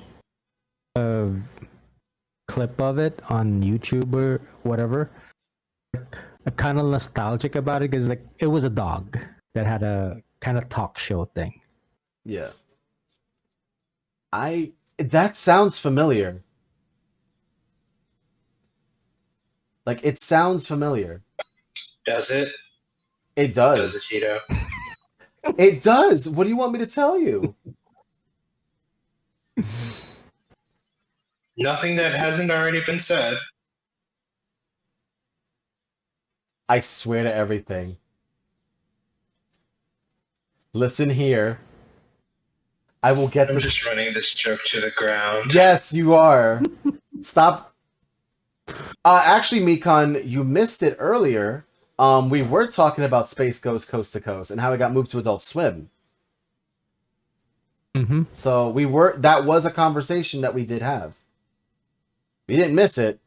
clip of it on YouTube or whatever. I'm kind of nostalgic about it because like it was a dog that had a kind of talk show thing.
Yeah. That sounds familiar. Like, it sounds familiar.
Does it?
It does.
Does it, Hito?
It does. What do you want me to tell you?
Nothing that hasn't already been said.
I swear to everything. Listen here. I will get
I'm
this.
just running this joke to the ground.
Yes, you are. Stop. Actually, Mikan, you missed it earlier. We were talking about Space Ghost Coast to Coast and how it got moved to Adult Swim.
Mm-hmm.
So that was a conversation that we did have. We didn't miss it.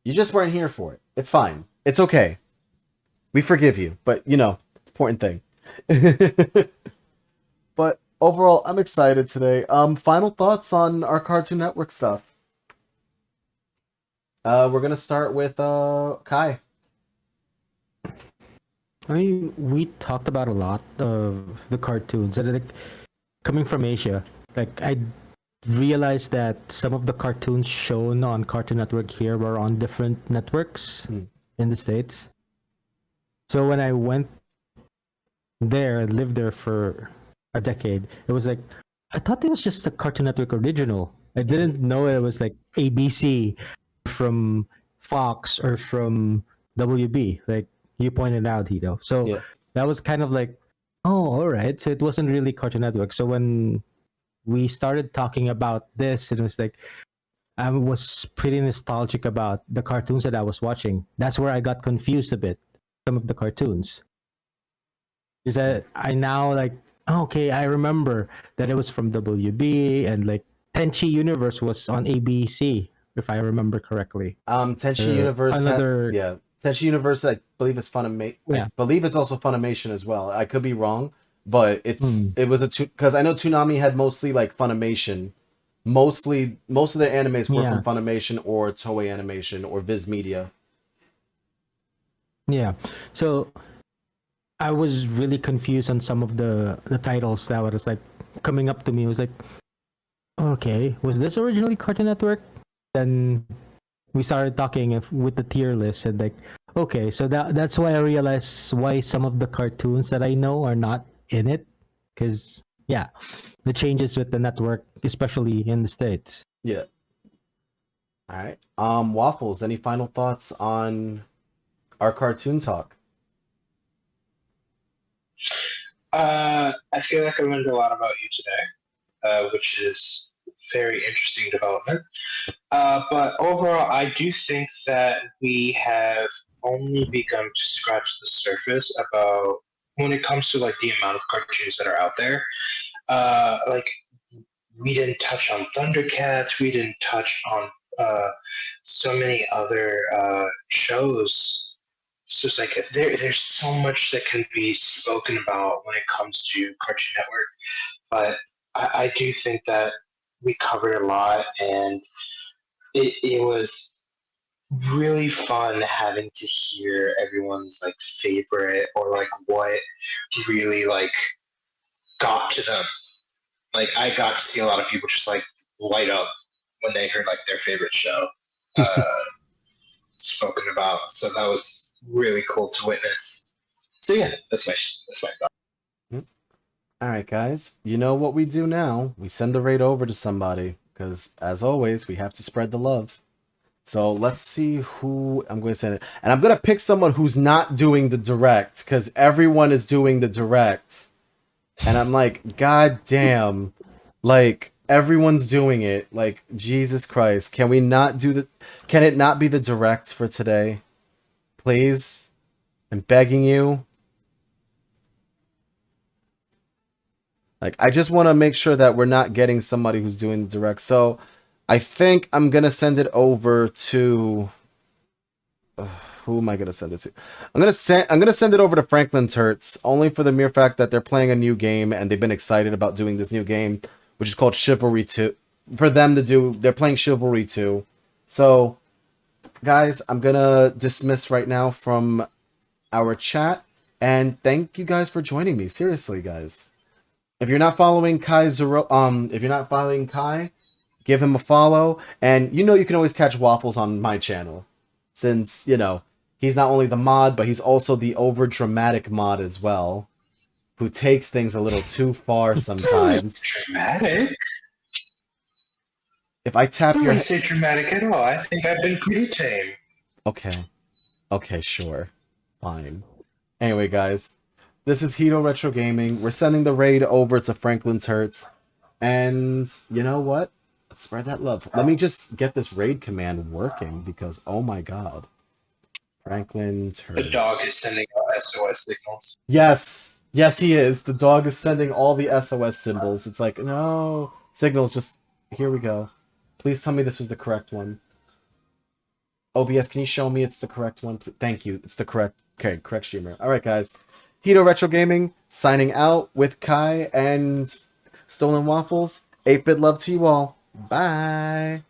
You just weren't here for it. It's fine. It's okay. We forgive you, but important thing. But overall, I'm excited today. Final thoughts on our Cartoon Network stuff. We're gonna start with Kai.
I mean, we talked about a lot of the cartoons, and like coming from Asia, like I realized that some of the cartoons shown on Cartoon Network here were on different networks in the States. So when I went there, lived there for a decade, it was like I thought it was just a Cartoon Network original. I didn't know it was like ABC from Fox or from WB, like you pointed out, Hito. So that was kind of like, oh, all right. So it wasn't really Cartoon Network. So when we started talking about this, it was like I was pretty nostalgic about the cartoons that I was watching. That's where I got confused a bit. Some of the cartoons is that I now like, okay, I remember that it was from WB, and like Tenchi Universe was on ABC, if I remember correctly.
Tenchi Universe. Tenchi Universe. I believe it's Funimation. I believe it's also Funimation as well. I could be wrong, but it was because I know Toonami had mostly like Funimation. Most of their animes were from Funimation or Toei Animation or Viz Media.
Yeah, so I was really confused on some of the titles that was like coming up to me. It was like, okay, was this originally Cartoon Network? Then we started talking with the tier list, and like, okay, so that's why I realized why some of the cartoons that I know are not in it, because the changes with the network, especially in the States.
Yeah. All right. Waffles, any final thoughts on our cartoon talk?
I feel like I learned a lot about you today, which is very interesting development. But overall, I do think that we have only begun to scratch the surface about when it comes to like the amount of cartoons that are out there. Like we didn't touch on Thundercats. We didn't touch on so many other shows. So it's like there's so much that can be spoken about when it comes to Cartoon Network. But I do think that we covered a lot, and it was really fun having to hear everyone's like favorite or like what really like got to them. Like I got to see a lot of people just like light up when they heard like their favorite show spoken about. So that was really cool to witness. So yeah, that's my thought.
All right, guys. You know what we do now? We send the raid over to somebody because, as always, we have to spread the love. So let's see who I'm going to send it. And I'm going to pick someone who's not doing the direct because everyone is doing the direct. And I'm like, God damn. Like, everyone's doing it. Like, Jesus Christ. Can we not do the... Can it not be the direct for today? Please? I'm begging you. Like, I just want to make sure that we're not getting somebody who's doing the direct. So, I think I'm going to send it over to... who am I going to send it to? I'm going to send it over to Franklin Turts, only for the mere fact that they're playing a new game, and they've been excited about doing this new game, which is called Chivalry 2. For them to do... They're playing Chivalry 2. So, guys, I'm going to dismiss right now from our chat, and thank you guys for joining me. Seriously, guys. If you're not following if you're not following Kai, give him a follow. And you know you can always catch Waffles on my channel. Since, you know, he's not only the mod, but he's also the over-dramatic mod as well. Who takes things a little too far sometimes.
Dramatic?
If I tap
I
your...
wouldn't say dramatic at all. I think I've been pretty tame.
Okay. Okay, sure. Fine. Anyway, guys. This is Hito Retro Gaming. We're sending the raid over to Franklin Turts. And you know what? Let's spread that love. Let me just get this raid command working because, oh my god. Franklin Turts.
The dog is sending out SOS signals.
Yes. Yes, he is. The dog is sending all the SOS symbols. It's like, no. Signals, just... Here we go. Please tell me this was the correct one. OBS, can you show me it's the correct one? Thank you. It's the correct... Okay, correct streamer. Alright, guys. Hito Retro Gaming, signing out with Kai and Stolen Waffles. 8-bit love to you all. Bye.